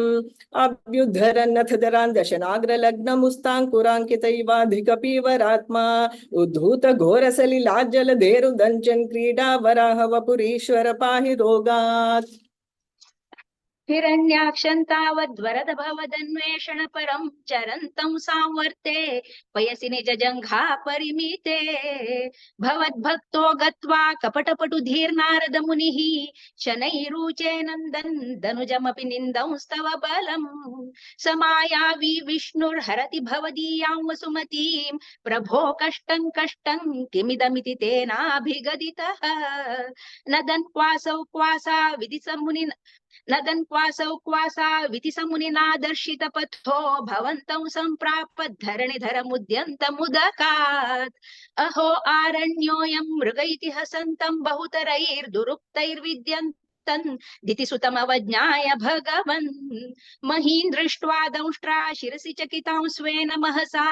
अभ्युद्धरन्नथ दरान् दशनाग्रलग्नमुस्ताङ्कुराङ्कितैवाधिकपीवरात्मा उद्धूत घोरसलिलाज्जलधेरुदञ्चन् क्रीडा वराह वपुरीश्वर पाहि रोगात् हिरण्याक्षं तावद्वरद भवदन्वेषण परं चरन्तं सांवर्ते पयसि निज जङ्घा परिमिते भवद्भक्तो गत्वा कपटपटुधीर्नारद मुनिः शनैरुचे नन्दन् दनुजमपि निन्दंस्तव बलम् समायावी विष्णुर्हरति भवदीयां वसुमतीं प्रभो कष्टं कष्टं किमिदमिति तेनाभिगदितः नदन् क्वासौ क्वासा विधि मुनिना नदन् क्वासौ क्वासा विति समुनिना दर्शित पथो भवन्तं सम्प्राप धरणिधर मुद्यन्तमुदकात् अहो आरण्योऽयं मृग इति हसन्तं बहुतरैर्दुरुक्तैर्विद्यन् दितिसुतमवज्ञाय भगवन् महीन् दृष्ट्वा दंष्ट्रा शिरसि चकितां स्वेन महसा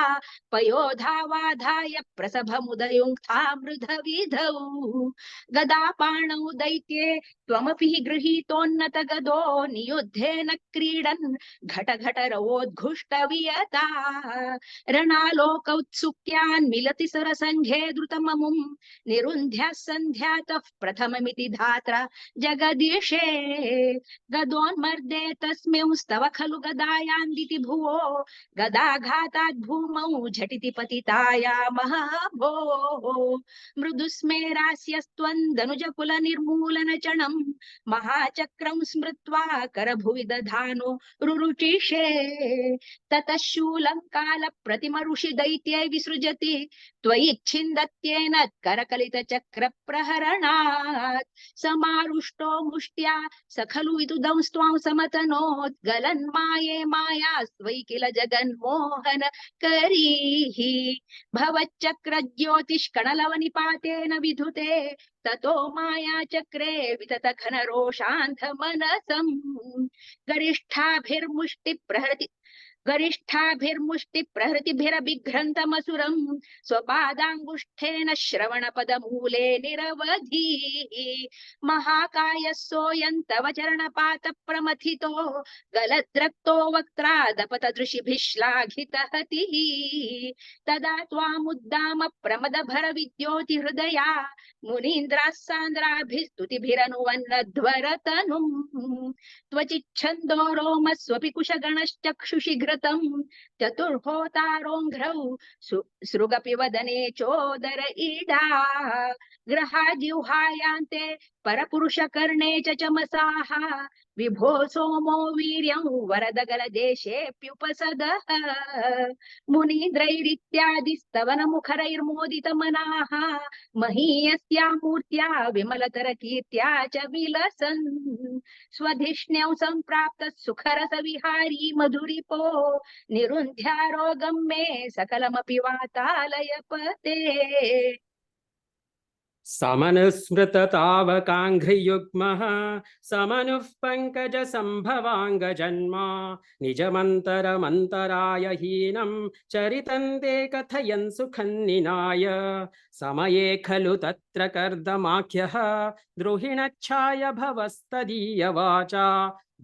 पयोधावाधाय प्रसभमुदयुङ्क्ता मृधविधौ गदापाणौ दैत्ये त्वमपि गृहीतोन्नत गदो नियुद्धेन क्रीडन् घट घट रवोद्घुष्टवियता रणालोकौत्सुक्यान् मिलति सरसङ्घे द्रुतममुं निरुन्ध्य सन्ध्यातः प्रथममिति धात्रा जगदीशे गदोन्मर्दे तस्मिंस्तव खलु गदायान्दिति भुवो गदाघातात् भूमौ झटिति पतिताया महाभो मृदुस्मेरास्यस्त्वं दनुजकुल निर्मूलन चणं महाचक्रं स्मृत्वा करभुवि दधानो रुरुचिषे ततः शूलङ्काल प्रतिम ऋषि दैत्ये विसृजति त्वयि छिन्दत्येन करकलित चक्र प्रहरणात् समारुष्टो मुष्ट्या सखलु विदुदंस्त्वां समतनोत् गलन् माये माया स्वयि किल जगन्मोहन करीः भवच्चक्र ज्योतिष्कणलवनिपातेन विधुते ततो माया चक्रे वितत घन रोषान्ध मनसम् गरिष्ठाभिर्मुष्टि प्रहृतिभिरभिघ्रन्तमसुरं स्वपादाङ्गुष्ठेन श्रवणपदमूले निरवधिः महाकायः सोऽयं तव चरणपात प्रमथितो गलद्रक्तो वक्त्रादपतदृशिभिः श्लाघितहतिः तदा त्वामुद्दाम प्रमदभर विद्योति हृदया मुनीन्द्राः सान्द्राभिस्तुतिभिरनुवन्नध्वरतनुम् त्वचिच्छन्दो रोमस्वपि कुशगणश्चक्षुषि घृतं चतुर्होतारोङ्घ्रौ सृगपि वदने चोदर ईडा ग्रहाजिह्वायान्ते परपुरुषकर्णे च चमसाः विभो सोमो वीर्यं वरदगलदेशेऽप्युपसदः मुनीन्द्रैरित्यादिस्तवनमुखरैर्मोदितमनाः महीयस्या मूर्त्या विमलतरकीर्त्या च विलसन् स्वधिष्ण्यौ सम्प्राप्तः सुखरसविहारी मधुरिपो निरुन्ध्यारोगं मे सकलमपि वातालयपते समनुस्मृततावकाङ्घ्रियुग्मः समनुः पङ्कजसम्भवाङ्गजन्मा निजमन्तरमन्तराय हीनं चरितं ते कथयन् सुखन्निनाय समये खलु तत्र कर्दमाख्यः द्रुहिणच्छाय भवस्तदीयवाचा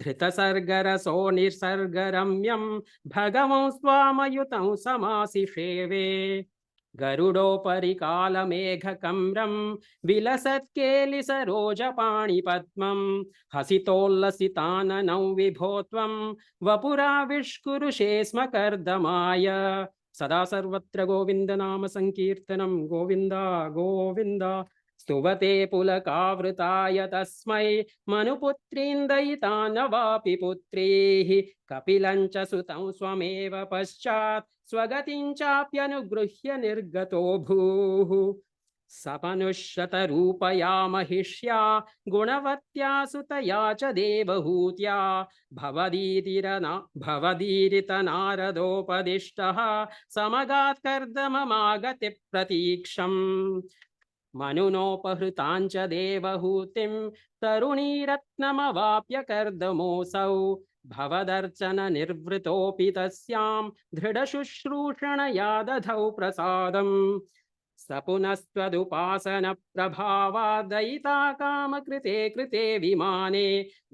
धृतसर्गरसो निसर्गरम्यं भगवं स्वामयुतं समासिषेवे गरुडोपरि कालमेघकम्रं विलसत्केलिसरोजपाणिपद्मं हसितोल्लसिताननौ विभो त्वं वपुराविष्कुरुषे स्म कर्दमाय सदा सर्वत्र गोविन्द नाम संकीर्तनं गोविन्द गोविन्द स्तुवते पुलकावृताय तस्मै मनुपुत्रीन्दयिता न वापि पुत्रीः कपिलं च सुतं स्वमेव पश्चात् स्वगतिं चाप्यनुगृह्य निर्गतो भूः सपनुष्यतरूपया महिष्या गुणवत्या सुतया च देवहूत्या भवदीरितनारदोपदिष्टः समगात् कर्दममागति प्रतीक्षम् मनुनोपहृताञ्च देवहूतिं तरुणीरत्नमवाप्य कर्दमोऽसौ भवदर्चन निर्वृतोऽपि तस्यां दृढशुश्रूषणया दधौ प्रसादम् स पुनस्त्वदुपासन प्रभावादयिता कामकृते कृते विमाने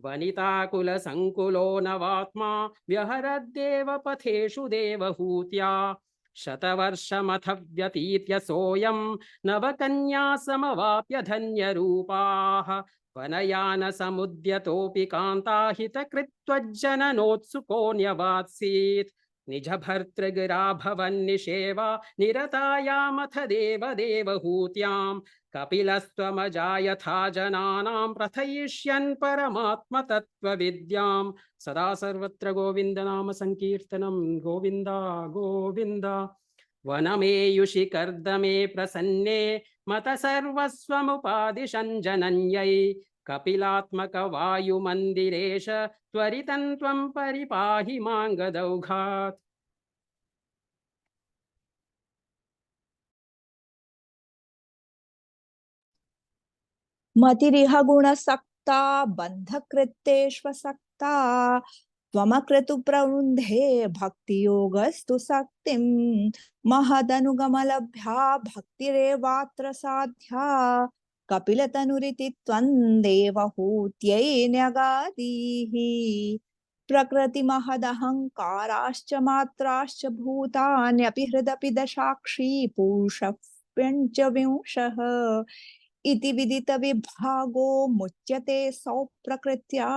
वनिताकुलसङ्कुलो नवात्मा व्यहरद्देव पथेषु देवहूत्या शतवर्षमथ व्यतीत्य सोऽयं नवकन्या समवाप्य धन्यरूपाः वनयानसमुद्यतोऽपि कान्ताहितकृत्वज्जननोत्सुकोऽन्यवात्सीत् निजभर्तृगिरा भवन्निषेवा निरतायामथ देवहूत्यां कपिलस्त्वमजायथा जनानां प्रथयिष्यन् परमात्मतत्त्वविद्यां सदा सर्वत्र गोविन्द नाम संकीर्तनं गोविन्द गोविन्द वनमेयुषि कर्दमे प्रसन्ने मत सर्वस्वमुपादिशन् जनन्यै कपिलात्मक वायुमन्दिरेश त्वरितं त्वं परिपाहि माङ्गदौघात् मतिरिह गुणसक्ता बन्धकृत्तेष्वसक्ता त्वमकृतु प्रवृन्धे भक्तियोगस्तु सक्तिं महदनुगमलभ्या भक्तिरेवात्र साध्या कपिलतनुरिति त्वं देवहूत्यै न्यगादीः प्रकृतिमहदहङ्काराश्च मात्राश्च भूतान्यपि हृदपि दशाक्षी पुरुषः पञ्चविंशः इति विदित विभागो मुच्यते सौ प्रकृत्या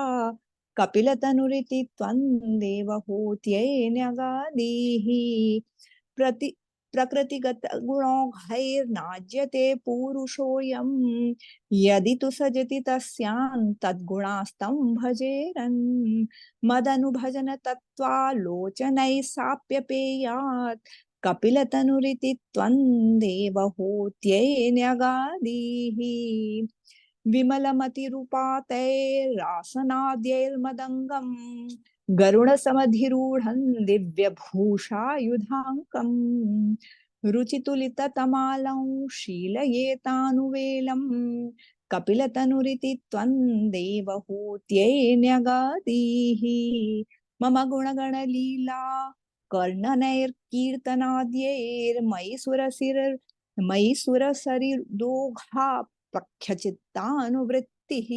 कपिलतनुरिति त्वं देवहूत्यै न्यगादीः प्रकृतिगत गुणौघैर्नाज्यते पुरुषोऽयं यदि तु सजति तस्यां तद्गुणास्तं भजेरन् मदनुभजन तत्त्वालोचनैः साप्यपेयात् कपिलतनुरिति त्वं देवहूत्यै न्यगादीः विमलमतिरूपातैरासनाद्यैर्मदङ्गं गरुडसमधिरूढं दिव्यभूषायुधाङ्कं रुचितुलिततमालं शीलयेतानुवेलं कपिलतनुरिति त्वं देवहूत्यै न्यगादीः मम गुणगणलीला कर्णनैर्कीर्तनाद्यैर्मयि सुरसरिदोघा प्रख्यचित्तानुवृत्तिः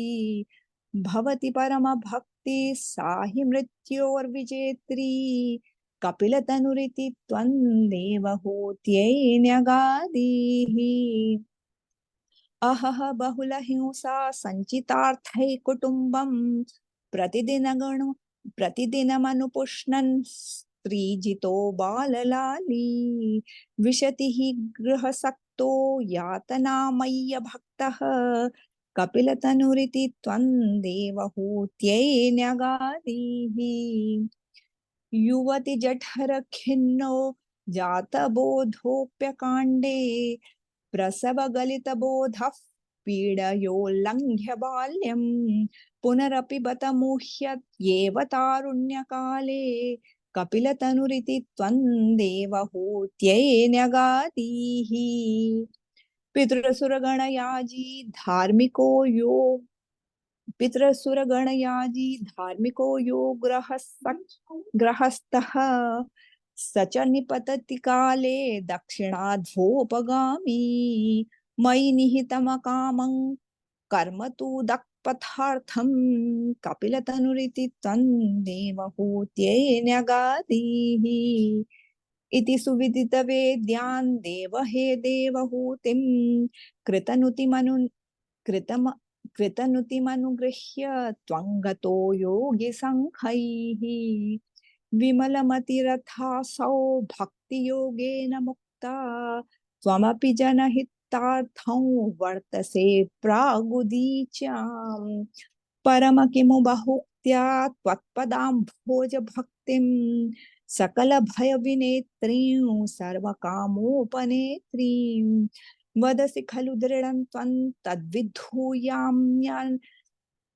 भवति परमभक्ति साहि मृत्योर्विजेत्री कपिलतनुरिति त्वं देवहूत्यै न्यगादीः अहह बहुलहिंसा सञ्चितार्थै कुटुम्बं प्रतिदिनमनुपुष्णन् स्त्रीजितो बाललाली विशति हि गृहसक्तो यातनामय्य भक्तः कपिलतनुरिति त्वं देवहूत्यै न्यगादीः युवति जठरखिन्नो जातबोधोऽप्यकाण्डे प्रसवगलितबोधः पीडयोल्लङ्घ्य बाल्यं पुनरपि बत मुह्यत्येव तारुण्यकाले कपिलतनुरिति त्वं देवहूत्यै न्यगादीः पितृसुरगणयाजी धार्मिको यो पितृसुरगणयाजी धार्मिको यो ग्रहस्थः स च निपतति काले दक्षिणाध्वोपगामी मयि निहितमकामं कर्म तु दक्पथार्थं कपिलतनुरिति त्वं देवहूत्यै न्यगादीः इति सुविदितवेद्यान् देवहे देवहूतिं कृतनुतिमनुगृह्य त्वं गतो योगिसङ्घैः विमलमतिरथासौ भक्तियोगेन मुक्ता त्वमपि जनहितार्थं वर्तसे प्रागुदीच्याम् परम किमु बहुक्त्या त्वत्पदाम्भोजभक्तिं सकलभयविनेत्रीं सर्वकामोपनेत्रीं वदसि खलु दृढं त्वं तद्विधूयाम्यान्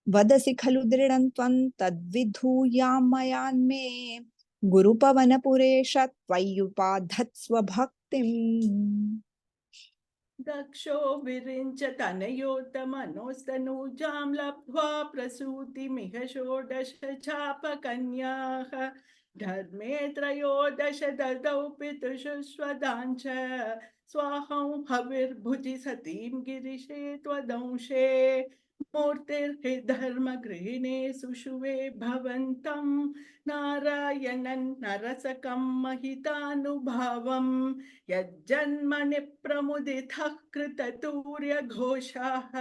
वदसि खलु दृढं त्वं तद्विधूयामयान्मे गुरुपवनपुरेश त्वय्युपाधत्स्व भक्तिम् दक्षो विरिञ्च तनयोतमनोस्तनूजां लब्ध्वा प्रसूतिमिह षोडश चापकन्याः धर्मे त्रयोदश ददौ पितुषुष्वदाञ्च स्वाहं हविर्भुजि सतीं गिरिशे त्वदंशे मूर्तिर्हि धर्मगृहिणे सुषुवे भवन्तं नारायणन् नरसकं महितानुभावम् यज्जन्मनि प्रमुदितः कृततूर्यघोषाः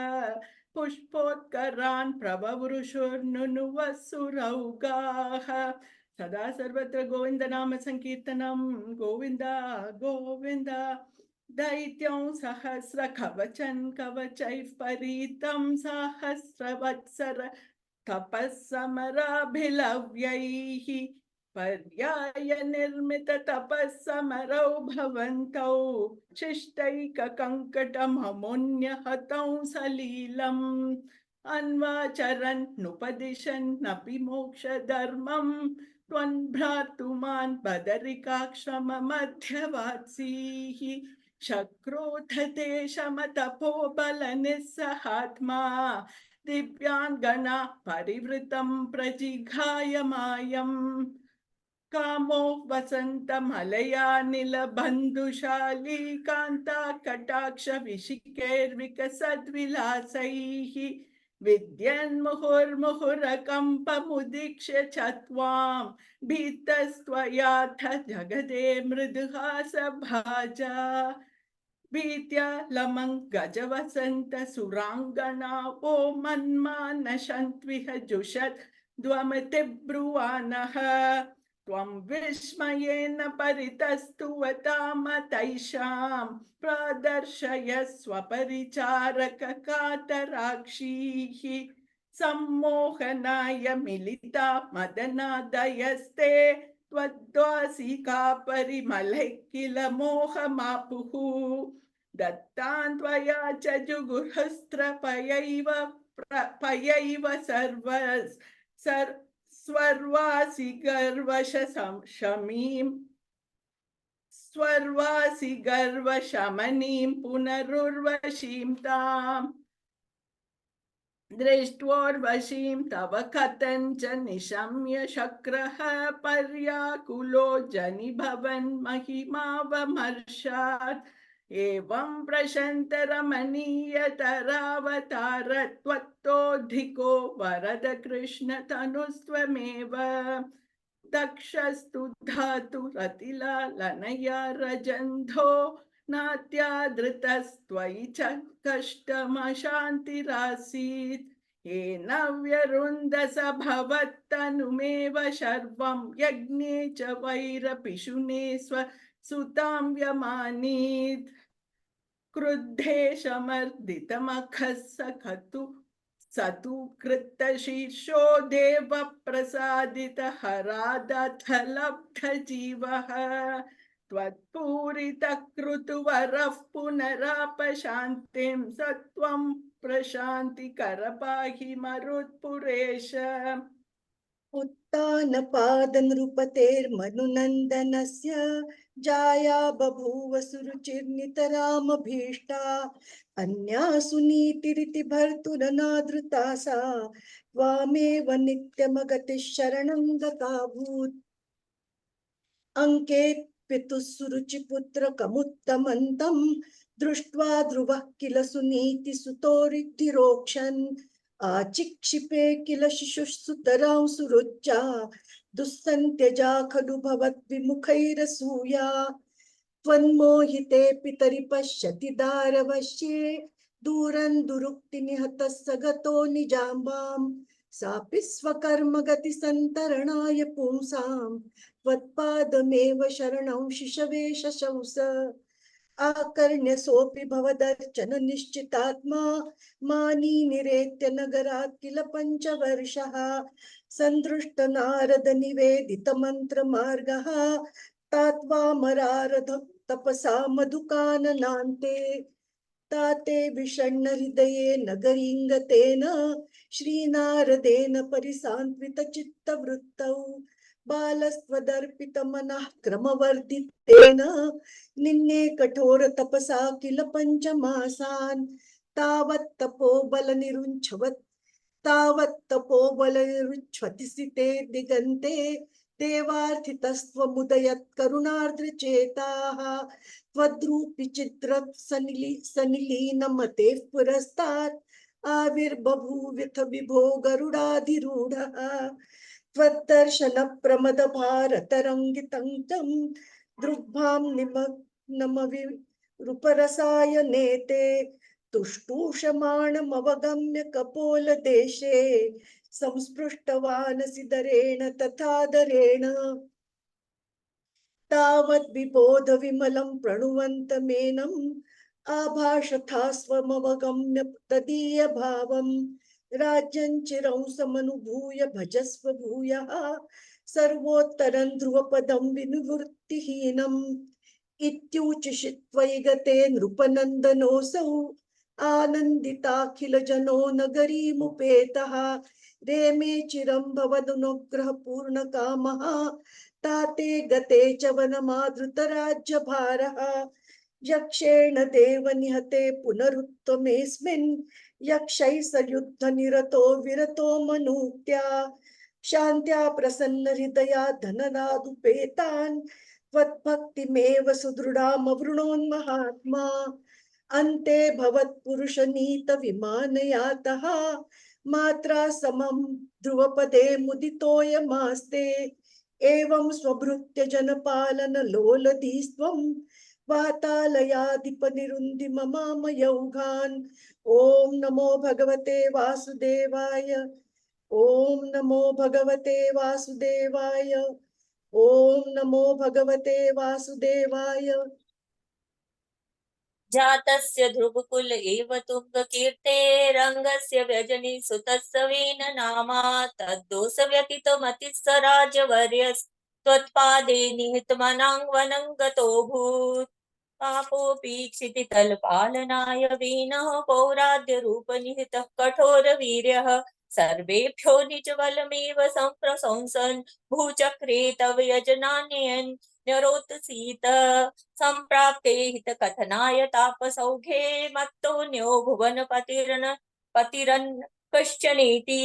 पुष्पोत्करान् प्रववृषुर्नुनुवः सुरौगाः सदा सर्वत्र गोविन्द नाम संकीर्तनं गोविन्द गोविन्द दैत्यं सहस्रकवचं कवचैः परीतं सहस्रवत्सर तपस्समराभिलव्यैः पर्याय निर्मित तपस्समरौ भवन्तौ शिष्टैककङ्कटममुन्यहतौ सलीलम् अन्वाचरन् नुपदिशन्नपि मोक्षधर्मं त्वन्भ्रातुमान् बदरिकाश्रममध्यवात्सीः शक्रोधते शमतपोबलनिस्सहात्मा दिव्यान् गणा परिवृतं प्रजिघाय मायम् कामो वसन्तमलयानिलबन्धुशाली कान्ता कटाक्ष विशिकैर्विकसद्विलासैः विद्यन्मुहुर्मुहुरकम्पमुदीक्ष्य च त्वां भीतस्त्वयाथ जगदे मृदुहासभाजा भीत्या लमं गजवसन्त सुराङ्गना वो मन्मानशन्त्विह जुषत् द्वमति ब्रुवानः त्वं विस्मयेन परितस्तुवतामतैषां प्रदर्शय स्वपरिचारककातराक्षीः सम्मोहनाय मिलिता मदनादयस्ते त्वद्वासिका परिमलैः किल मोहमापुः दत्तान् त्वया च जुगुहस्त्रपयैव स्वर्वासि गर्वशमनीं पुनरुर्वशीं ताम् दृष्ट्वोर्वशीं तव कथञ्च निशम्य शक्रः पर्याकुलो जनिभवन् महिमावमर्शात् एवं प्रशन्तरमणीयतरावतार त्वत्तोऽधिको वरद कृष्ण तनुस्त्वमेव दक्षस्तु धातुरतिलालनया रजन्धो नात्यादृतस्त्वयि च कष्टमशान्तिरासीत् येन व्यरुन्धस भवत्तनुमेव शर्वं यज्ञे च वैरपिशुने स्वसुतां व्यमानीत् क्रुद्धेशमर्दितमखः सखतु सतु कृतशीर्षो देव प्रसादितः रादथलब्धजीवः त्वत्पूरितकृतुवरः पुनरापशान्तिं सत्वं प्रशान्तिकर पाहि मरुत्पुरेश। उत्तानपादनृपतेर्मनुनन्दनस्य जाया बभूव सुरुचिर्नितरामभीष्टा अन्या सुनीतिरिति भर्तुरनादृता सा त्वामेव नित्यमगतिः शरणं गताभूत् अङ्केत् पितुः सुरुचिपुत्रकमुत्तमन्तं दृष्ट्वा ध्रुवः किल सुनीतिसुतोरिद्धिरोक्षन् आचिक्षिपे किल शिशुः सुरुच्चा दुस्सन्त्यजा खलु भवद्विमुखैरसूया त्वन्मोहिते पितरि पश्यति दारवश्ये दूरं दुरुक्तिनिहतः स गतो निजाम्बां सापि स्वकर्मगति सन्तरणाय पुंसां त्वत्पादमेव शरणं शिशवे शशंस आकर्ण्य सोऽपि भवदर्चन निश्चितात्मा मानी निरेत्य नगरात् किल पञ्चवर्षः सन्दृष्ट नारद निवेदित मंत्र मार्गः तात्वामरारध तपसा मधुकाननान्ते ताते विषण्ण हृदये नगरीङ्गतेन श्रीनारदेन परिसान्त्वित चित्तवृत्तौ बालस्त्वदर्पित मनः क्रमवर्धितेन निन्ने कठोर तपसा किल पञ्चमासान् तावत् तपोबलनिरुच्छ्वति सिते दिगन्ते देवार्थितस्त्वमुदयत् करुणार्द्रचेताः त्वद्रूपि चित्र सनिलीनमतेः पुरस्तात् आविर्बभूविथ विभो गरुडाधिरूढः त्वद्दर्शन प्रमद भारतरङ्गितं तं दृग्भां निमग्नमविरूपरसायनेते तुष्टूषमाणमवगम्य कपोलदेशे संस्पृष्टवानसिदरेण तथादरेण तावद् विबोध विमलं प्रणुवन्तमेनम् आभाषथा स्वमवगम्य तदीय भावम् राज्यं चिरं समनुभूय भजस्व भूयः सर्वोत्तरं ध्रुवपदं विनिवृत्तिहीनम् इत्यूचिषित्वयि गते नृपनन्दनोऽसौ आनन्दिताखिल जनो नगरीमुपेतः रेमे चिरं भवदनुग्रह पूर्णकामः ताते गते च वनमादृतराज्यभारः यक्षेण देव निहते पुनरुत्तमेऽस्मिन् यक्षैः स युद्धनिरतो विरतो मनुक्त्या शान्त्या प्रसन्न हृदया धनरादुपेतान् त्वद्भक्तिमेव सुदृढामवृणोन्महात्मा अन्ते भवत्पुरुषनीत विमानयातः मात्रा समं ध्रुवपदे मुदितोऽयमास्ते एवं स्वभृत्य जनपालन लोलधीस्त्वं वातालयाधिपनिरुन्धि ममामयौघान् ॐ नमो भगवते वासुदेवाय ॐ नमो भगवते वासुदेवाय ॐ नमो भगवते वासुदेवाय जातस्य ध्रुवकुल एव तुङ्गकीर्ते रङ्गस्य व्यजनी सुतस्सवेन नामा तद्दोष व्यतीतमतिः स राजवर्यस्त्वत्पादे निहितमनाङ्गवनं गतोऽभूत् पापोऽपि क्षितितलपालनाय वीनः पौराद्यरूपनिहितः कठोरवीर्यः सर्वेभ्यो निजबलमेव सम्प्रशंसन् भूचक्रे तव यजनान्ययन् न्यरोत्सीत सम्प्राप्ते हितकथनाय तापसौघे मत्तोऽन्यो भुवनपतिरन् कश्चनेति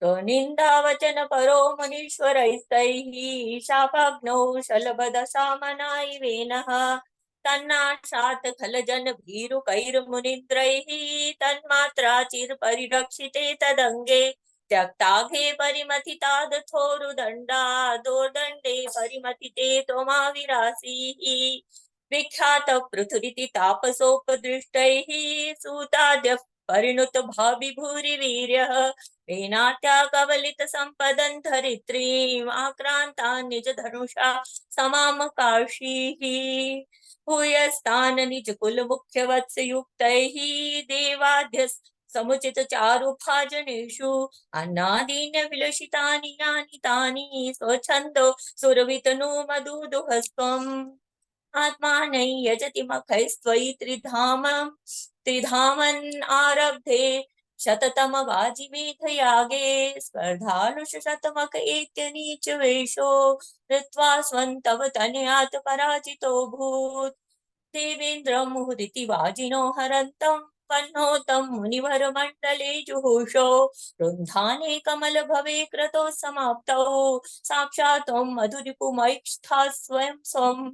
निन्दावचन परो मुनीश्वरैस्तैः शापाग्नौ शलभदशामनायिवेनः तन्नाशात् खलजन भीरुकैर्मुनिन्द्रैः तन्मात्रा चिरपरिरक्षिते तदङ्गे त्यक्ताघे परिमथितादथोरुदण्डा दोर्दण्डे परिमथिते त्वमाविरासीः विख्यात पृथुरिति तापसोपदृष्टैः सूताद्य परिणुत भावि भूरि वीर्यः वेनात्या कवलित सम्पदन् धरित्रीम् आक्रान्ता निज धनुषा समामकार्षीः भूयस्तान् निज कुल मुख्य वत्स युक्तैः देवाद्य समुचित चारु भाजनेषु अन्नादीन्य विलसितानि यानि तानि स्वच्छन्दो सुरवितनु मधुदुहस्त्वम् आत्मानै यजति मखैस्त्वयि त्रिधामन् आरब्धे शततम वाजिमेधयागे स्पर्धानुष शतमक एत्यनीच वेशो कृत्वा स्वन्तव तनयात् पराजितोऽभूत् देवेन्द्रं मुहुरिति वाजिनो हरन्तं वह्नोतं मुनिवरमण्डले जुहुषो रुन्धाने कमल भवे क्रतो समाप्तौ साक्षात् मधुरिपुमैक्ष्था स्वयं स्वम्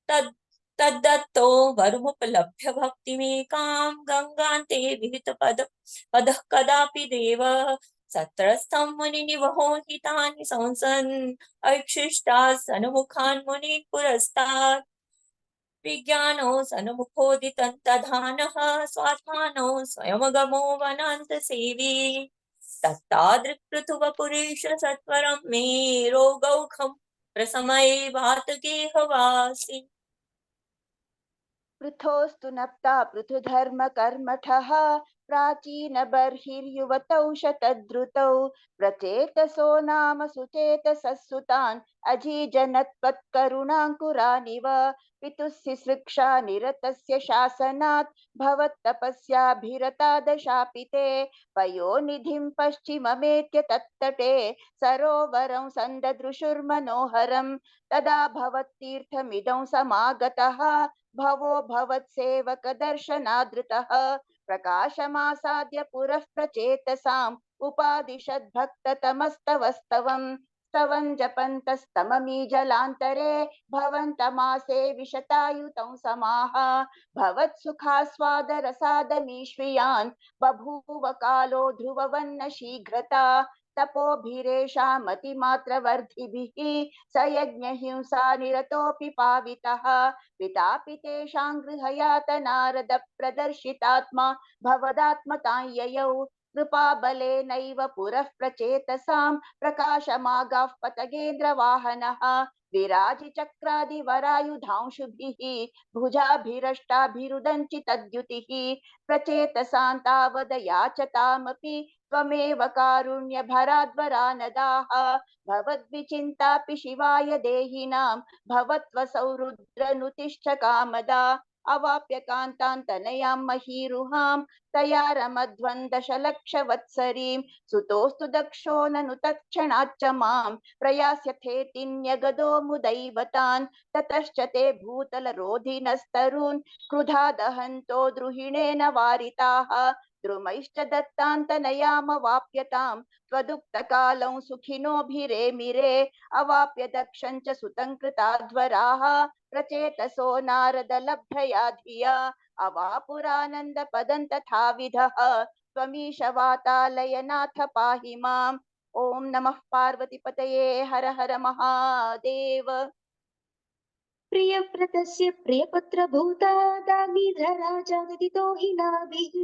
तद्दत्तो वरमुपलभ्य भक्तिमेकां गंगान्ते विहित पदः कदापि देव सत्रस्थं मुनिनिवहो हितानि संसन् ऐक्षिष्टाः सन्मुखान् मुनीन् पुरस्तात् विज्ञानो सन्मुखोदितन्तधानः स्वात्मानो स्वयमगमो वनान्तसेवी तत्तादृक्पृथुवपुरेश सत्वरं मे रोगौखं प्रसमये वातगेहवासि पृथोस्तु नप्ता पृथुधर्म कर्मठः प्राचीन बर्हिर्युवतौ शतद्रुतौ प्रचेतसो नाम सुचेतसस्सुतान् अजीजनत्वत्करुणाङ्कुरानिव पितुः सृक्षा निरतस्य शासनात् भवत्तपस्याभिरतादशापिते पयोनिधिं पश्चिममेत्य तत्तटे सरोवरं सन्ददृशुर्मनोहरं तदा भवत्तीर्थमिदं समागतः भवो भवत्सेवकदर्शनादृतः प्रकाशमासाद्य पुरः प्रचेतसाम् उपादिशद्भक्ततमस्तवस्तवम् स्तवन् जपन्तस्तममी जलान्तरे भवन्तमासे विशतायुतं समाः भवत्सुखास्वादरसादमीश्रियान् बभूव कालो ध्रुववन्न शीघ्रता तपोभिरेषामतिमात्रवर्धिभिः स यज्ञहिंसा निरतोऽपि पावितः पितापि तेषां गृहयात नारद प्रदर्शितात्मा भवदात्मतां ययौ कृपाबलेनैव पुरः प्रचेतसां प्रकाशमागाः पतगेन्द्रवाहनः विराजिचक्रादिवरायुधांशुभिः भुजाभिरष्टाभिरुदञ्चि तद्युतिः प्रचेतसां तावद याचतामपि त्वमेव कारुण्यभराद्वरानदाः भवद्विचिन्तापि शिवाय देहिनां भवत्वसौ रुद्रनुतिश्च कामदा अवाप्य कान्तान्तनयां महीरुहां तया रमध्वन्दशलक्षवत्सरीं सुतोस्तु दक्षो ननु तत्क्षणाच्च मां प्रयास्यथेतिन्यगदो मुदैवतान् ततश्च ते भूतलरोधिनस्तरून् क्रुधा दहन्तो द्रुहिणेन वारिताः द्रुमैश्च दत्तान्तनयामवाप्यतां त्वदुक्तकालं सुखिनोभिरेमिरे अवाप्य दक्षं च सुतं कृताध्वराः प्रचेतसो नारदलब्धया धिया अवापुरानन्दपदं तथाविधः त्वमीश वातालयनाथ पाहि माम् ॐ नमः पार्वतीपतये हर हर महादेव प्रियव्रतस्य प्रियपुत्रभूता दागीधरा जगदितो हि नाभिः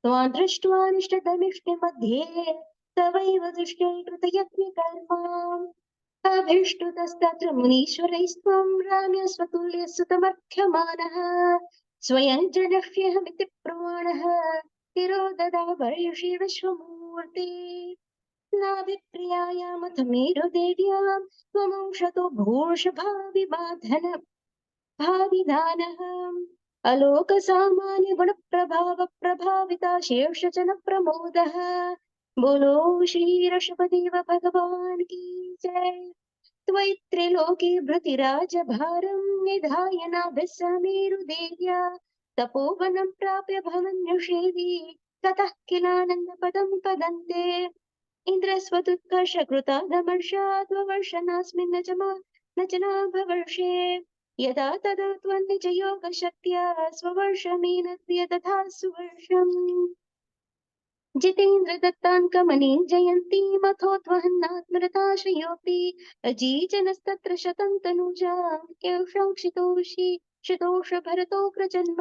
त्वां दृष्ट्वा निष्ठतमिष्टमध्ये तवैव दृष्ट्यै कृतयज्ञकर्मा अभिष्टुतस्तत्र मुनीश्वरैस्त्वं राम्य स्वतुल्यसुतमर्घ्यमानः स्वयं जनह्यहमिति प्रमाणः तिरोददावर्षि विश्वमूर्ते नाभिप्रियायामथ मेरुदेव्यां त्वमंशतो भूषभाविबाधन भाविदानः अलोकसामान्य गुणप्रभाव प्रभाविता शेषजन प्रमोदः बोलो श्री ऋषभदेव भगवान की जय त्वयि त्रिलोके भृतिराजभारं निधाय नाभिस्समेरुदेव्या तपोवनं प्राप्य भवन्युषेवी ततः किलानन्दपदं पदन्ते इन्द्रस्वदुत्कर्षकृतादमर्षाद्वर्षनास्मिन् न च नाभवर्षे यदा तदा त्वन्निजयोगशक्त्या स्ववर्षमेनद्य तथा सुवर्षम् जितेन्द्र दत्ताङ्कमणिं जयन्तीमथोद्वहन्नात्मरताशयोऽपि अजीजनस्तत्र शतं तनुजा केषां क्षितोष भरतोऽग्रजन्म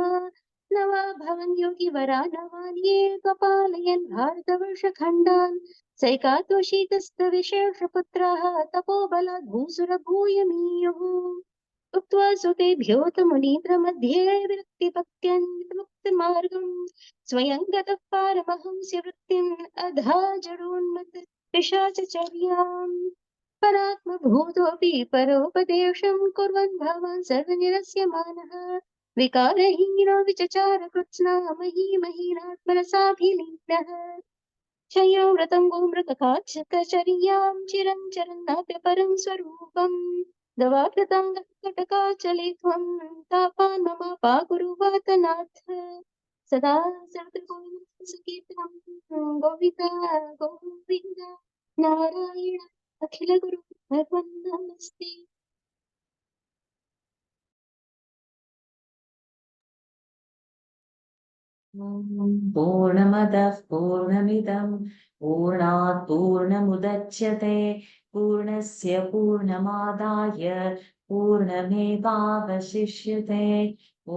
न वा भवन् योगिवरा नवान् ये कपालयन् भारतवर्षखण्डान् सैकात्वशीतस्तविशेषपुत्राः तपोबलात् भूसुरभूयमीयुः उक्त्वा सुतेभ्योऽथ मुनीन्द्रमध्ये विरक्तिभक्त्यन्मुक्तिमार्गम् स्वयं गतः पारमहंस्य वृत्तिम् अधा जडोन्मत्त पिशाचचर्याम् परात्मभूतोऽपि परोपदेशं कुर्वन् भवान् सर्वनिरस्यमानः विकारहीनो विचचार कृत्स्ना महीमहीनात्मरसाभिलीनः शय्यो व्रतङ्गो मृतकाचर्यां चिरं चरन्नाप्यपरं स्वरूपम् दवाकृताङ्गकटकाचले त्वं तापान् मम पाकुरुवातनाथ सदा सर्वगोविन्दसकीर्तनं गोविन्द गोविन्द नारायण अखिल गुरु भगवन् नमस्ते। पूर्णमदः पूर्णमिदं पूर्णात् पूर्णमुदच्यते पूर्णस्य पूर्णमादाय पूर्णमेवावशिष्यते ॐ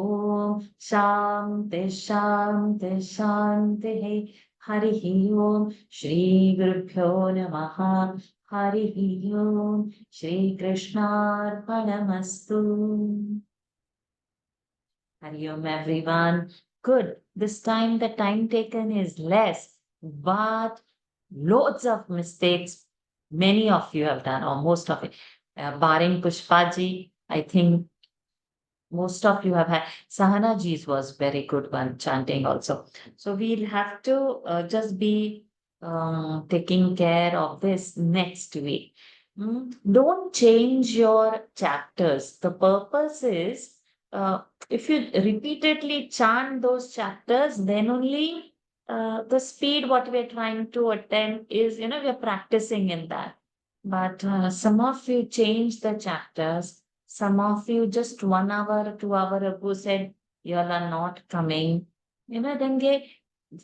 शान्ति शान्ति शान्तिः हरिः ओम् श्रीगुरुभ्यो नमः हरिः ओम् श्रीकृष्णार्पणमस्तु। Hari Om everyone. Good. This time the time taken is less, but loads of mistakes many of you have done, or most of it. Barring Pushpaji, I think most of you have had. Sahana Ji's was very good one, chanting also. So we'll have to just be taking care of this next week. Don't change your chapters. The purpose is if you repeatedly chant those chapters, then only the speed what we're trying to attempt is, we're practicing in that. But some of you change the chapters. Some of you just 1 hour, 2 hour ago said you all are not coming. Then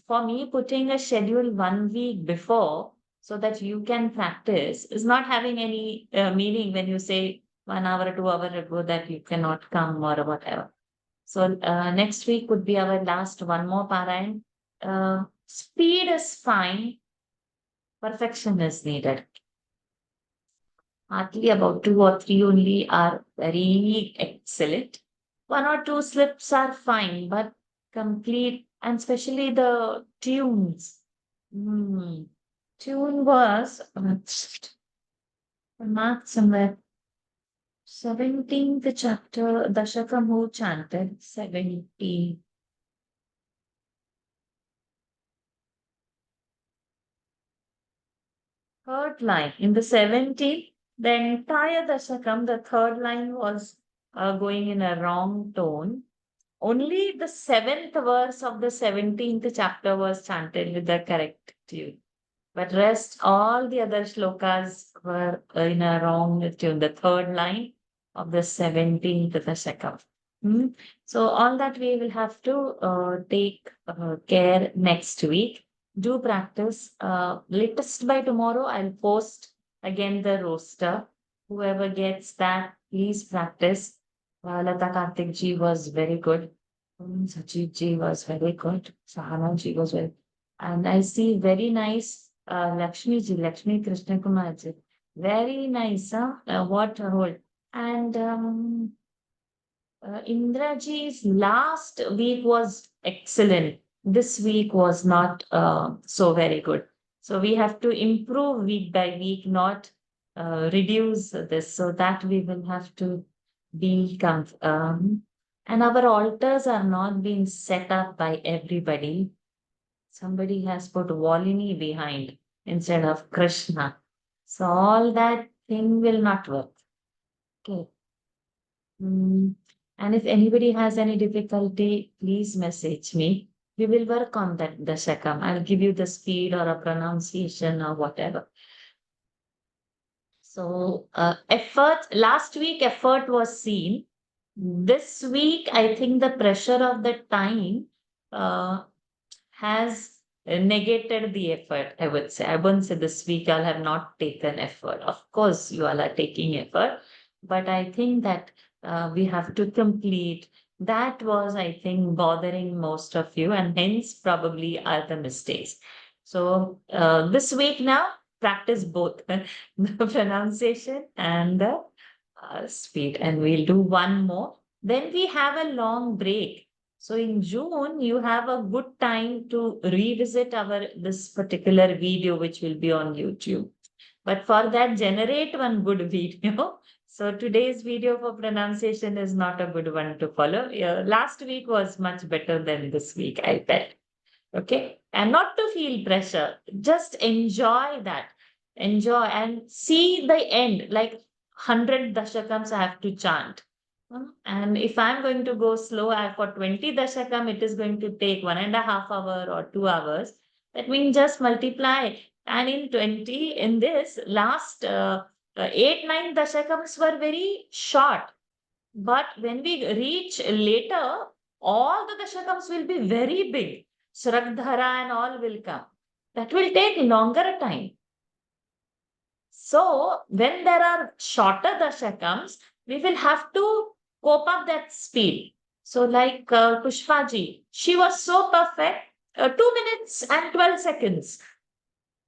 for me, putting a schedule 1 week before so that you can practice is not having any meaning when you say 1 hour, 2 hour ago that you cannot come or whatever. So next week would be our last one more Parayan. Speed is fine. Perfection is needed. Hardly about 2 or 3 only are very excellent. 1 or 2 slips are fine, but complete, and especially the tunes. Tune was marked somewhere. 17th chapter, Dashakam who chanted 70. Third line. In the 17th, the entire Dashakam, the third line was going in a wrong tone. Only the 7th verse of the 17th chapter was chanted with the correct tune. But rest, all the other shlokas were in a wrong tune. The third line of the 17th Dashakam. So all that we will have to take care next week. Do practice. Latest by tomorrow, I'll post again the roster. Whoever gets that, please practice. Lata Karthik ji was very good. Sajeev ji was very good. Sahana ji was very good. And I see very nice Lakshmi ji, Lakshmi Krishna Kumar ji. Very nice, huh? What a hold. And Indra ji's last week was excellent. This week was not so very good. So we have to improve week by week, not reduce this. So that we will have to be and our altars are not being set up by everybody. Somebody has put Volini behind instead of Krishna. So all that thing will not work. Okay. And if anybody has any difficulty, please message me. We will work on that Dashakam. I'll give you the speed or a pronunciation or whatever. So effort, last week effort was seen. This week, I think the pressure of the time has negated the effort, I would say. I wouldn't say this week I'll have not taken effort. Of course, you all are taking effort. But I think that we have to complete That was, I think, bothering most of you, and hence probably are the mistakes. So this week now, practice both the pronunciation and the speed, and we'll do one more. Then we have a long break. So in June, you have a good time to revisit this particular video, which will be on YouTube. But for that, generate one good video. So today's video for pronunciation is not a good one to follow. Last week was much better than this week, I bet. Okay. And not to feel pressure, just enjoy that. Enjoy and see the end. Like 100 dashakams I have to chant. And if I'm going to go slow, for 20 dashakam, it is going to take 1.5 hours or 2 hours. That means just multiply. And in 20, in this last 8-9 dashakams were very short. But when we reach later, all the dashakams will be very big. Shragdhara and all will come. That will take longer time. So when there are shorter dashakams, we will have to cope up that speed. So like Pushpaji, she was so perfect, 2 minutes and 12 seconds.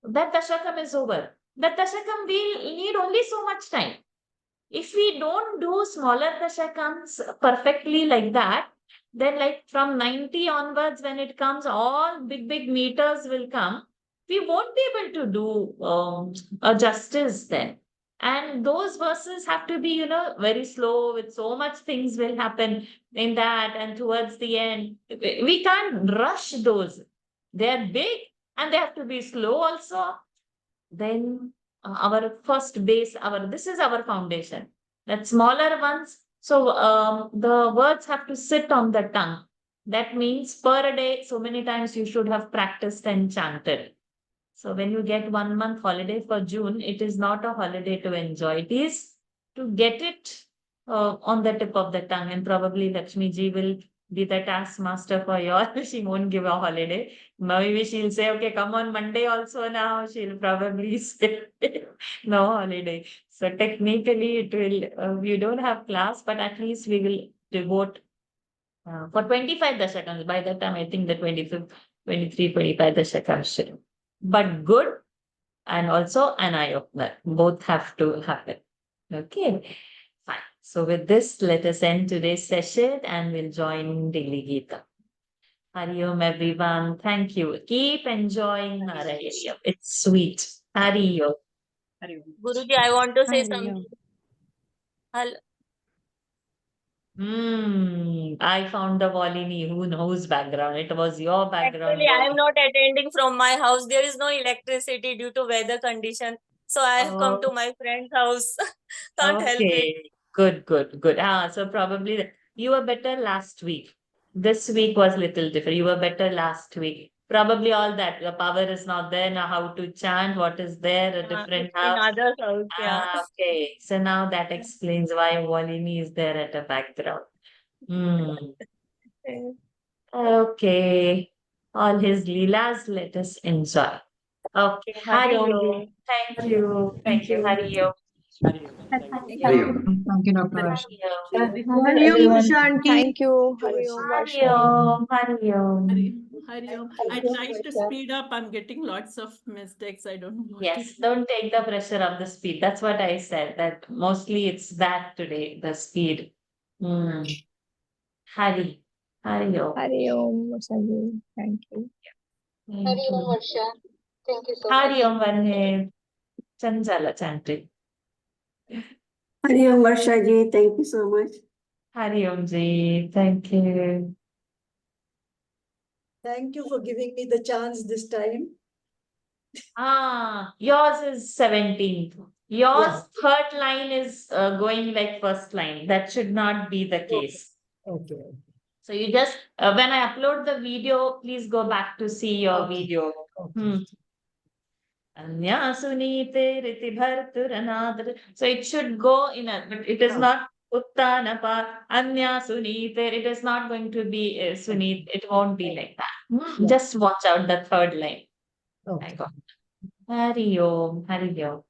That dashakam is over. That dashakam will need only so much time. If we don't do smaller dashakams perfectly like that, then like from 90 onwards, when it comes, all big meters will come. We won't be able to do a justice then. And those verses have to be, very slow, with so much things will happen in that. And towards the end, we can't rush those. They're big and they have to be slow also. Then our first base, this is our foundation. That smaller ones. So the words have to sit on the tongue. That means per day, so many times you should have practiced and chanted. So when you get 1 month holiday for June, it is not a holiday to enjoy. It is to get it on the tip of the tongue. And probably Lakshmi ji will be the taskmaster for you all. She won't give a holiday. Maybe she'll say, okay, come on Monday also now. She'll probably say no holiday. So technically it will, we don't have class, but at least we will devote for 25 dashakams. By that time, I think the 25th, 23, 25 dashakams should. But good and also an eye-opener. Both have to happen. Okay, fine. So with this, let us end today's session and we'll join Daily Gita. Hari Om everyone. Thank you. Keep enjoying Narayana. It's sweet. Hari Om. Guruji, I want to say something. I found the Volini. Who knows background? It was your background. Actually, I am not attending from my house. There is no electricity due to weather condition. So I have come to my friend's house. Can't help it. Good. So probably you were better last week. This week was little different. You were better last week. Probably all that. The power is not there. Now how to chant, what is there, a different house. In others' house, yeah. Okay. So now that explains why Volini is there at the background. Okay. All his leelas, let us enjoy. Okay. Hari Om. Thank you. Hari Om. Thank you, Dr. Varsha. Hari Om Shanti. Thank you. Hari Om. Hari Om. Hari Om. I tried to speed up. I'm getting lots of mistakes. I don't know what Yes, don't take the pressure of the speed. That's what I said, that mostly it's that today, the speed. Hari Om. Hari Om, Varsha. Thank you. Hari Om Varsha. Thank you so much. Hari Om Varne. Chanjala chanting. Hari Om Varsha ji, thank you so much. Hari Om ji, thank you. Thank you for giving me the chance this time. Yours is 17th. Yours third line is going like first line. That should not be the case. Okay. So you just, when I upload the video, please go back to see your video. Anya sunite riti bharturanadra. So it should go in but it is not uttanapa. Anya sunite. It is not going to be sunit. It won't be like that. Just watch out the third line. Okay. Hari Om. Hari Om.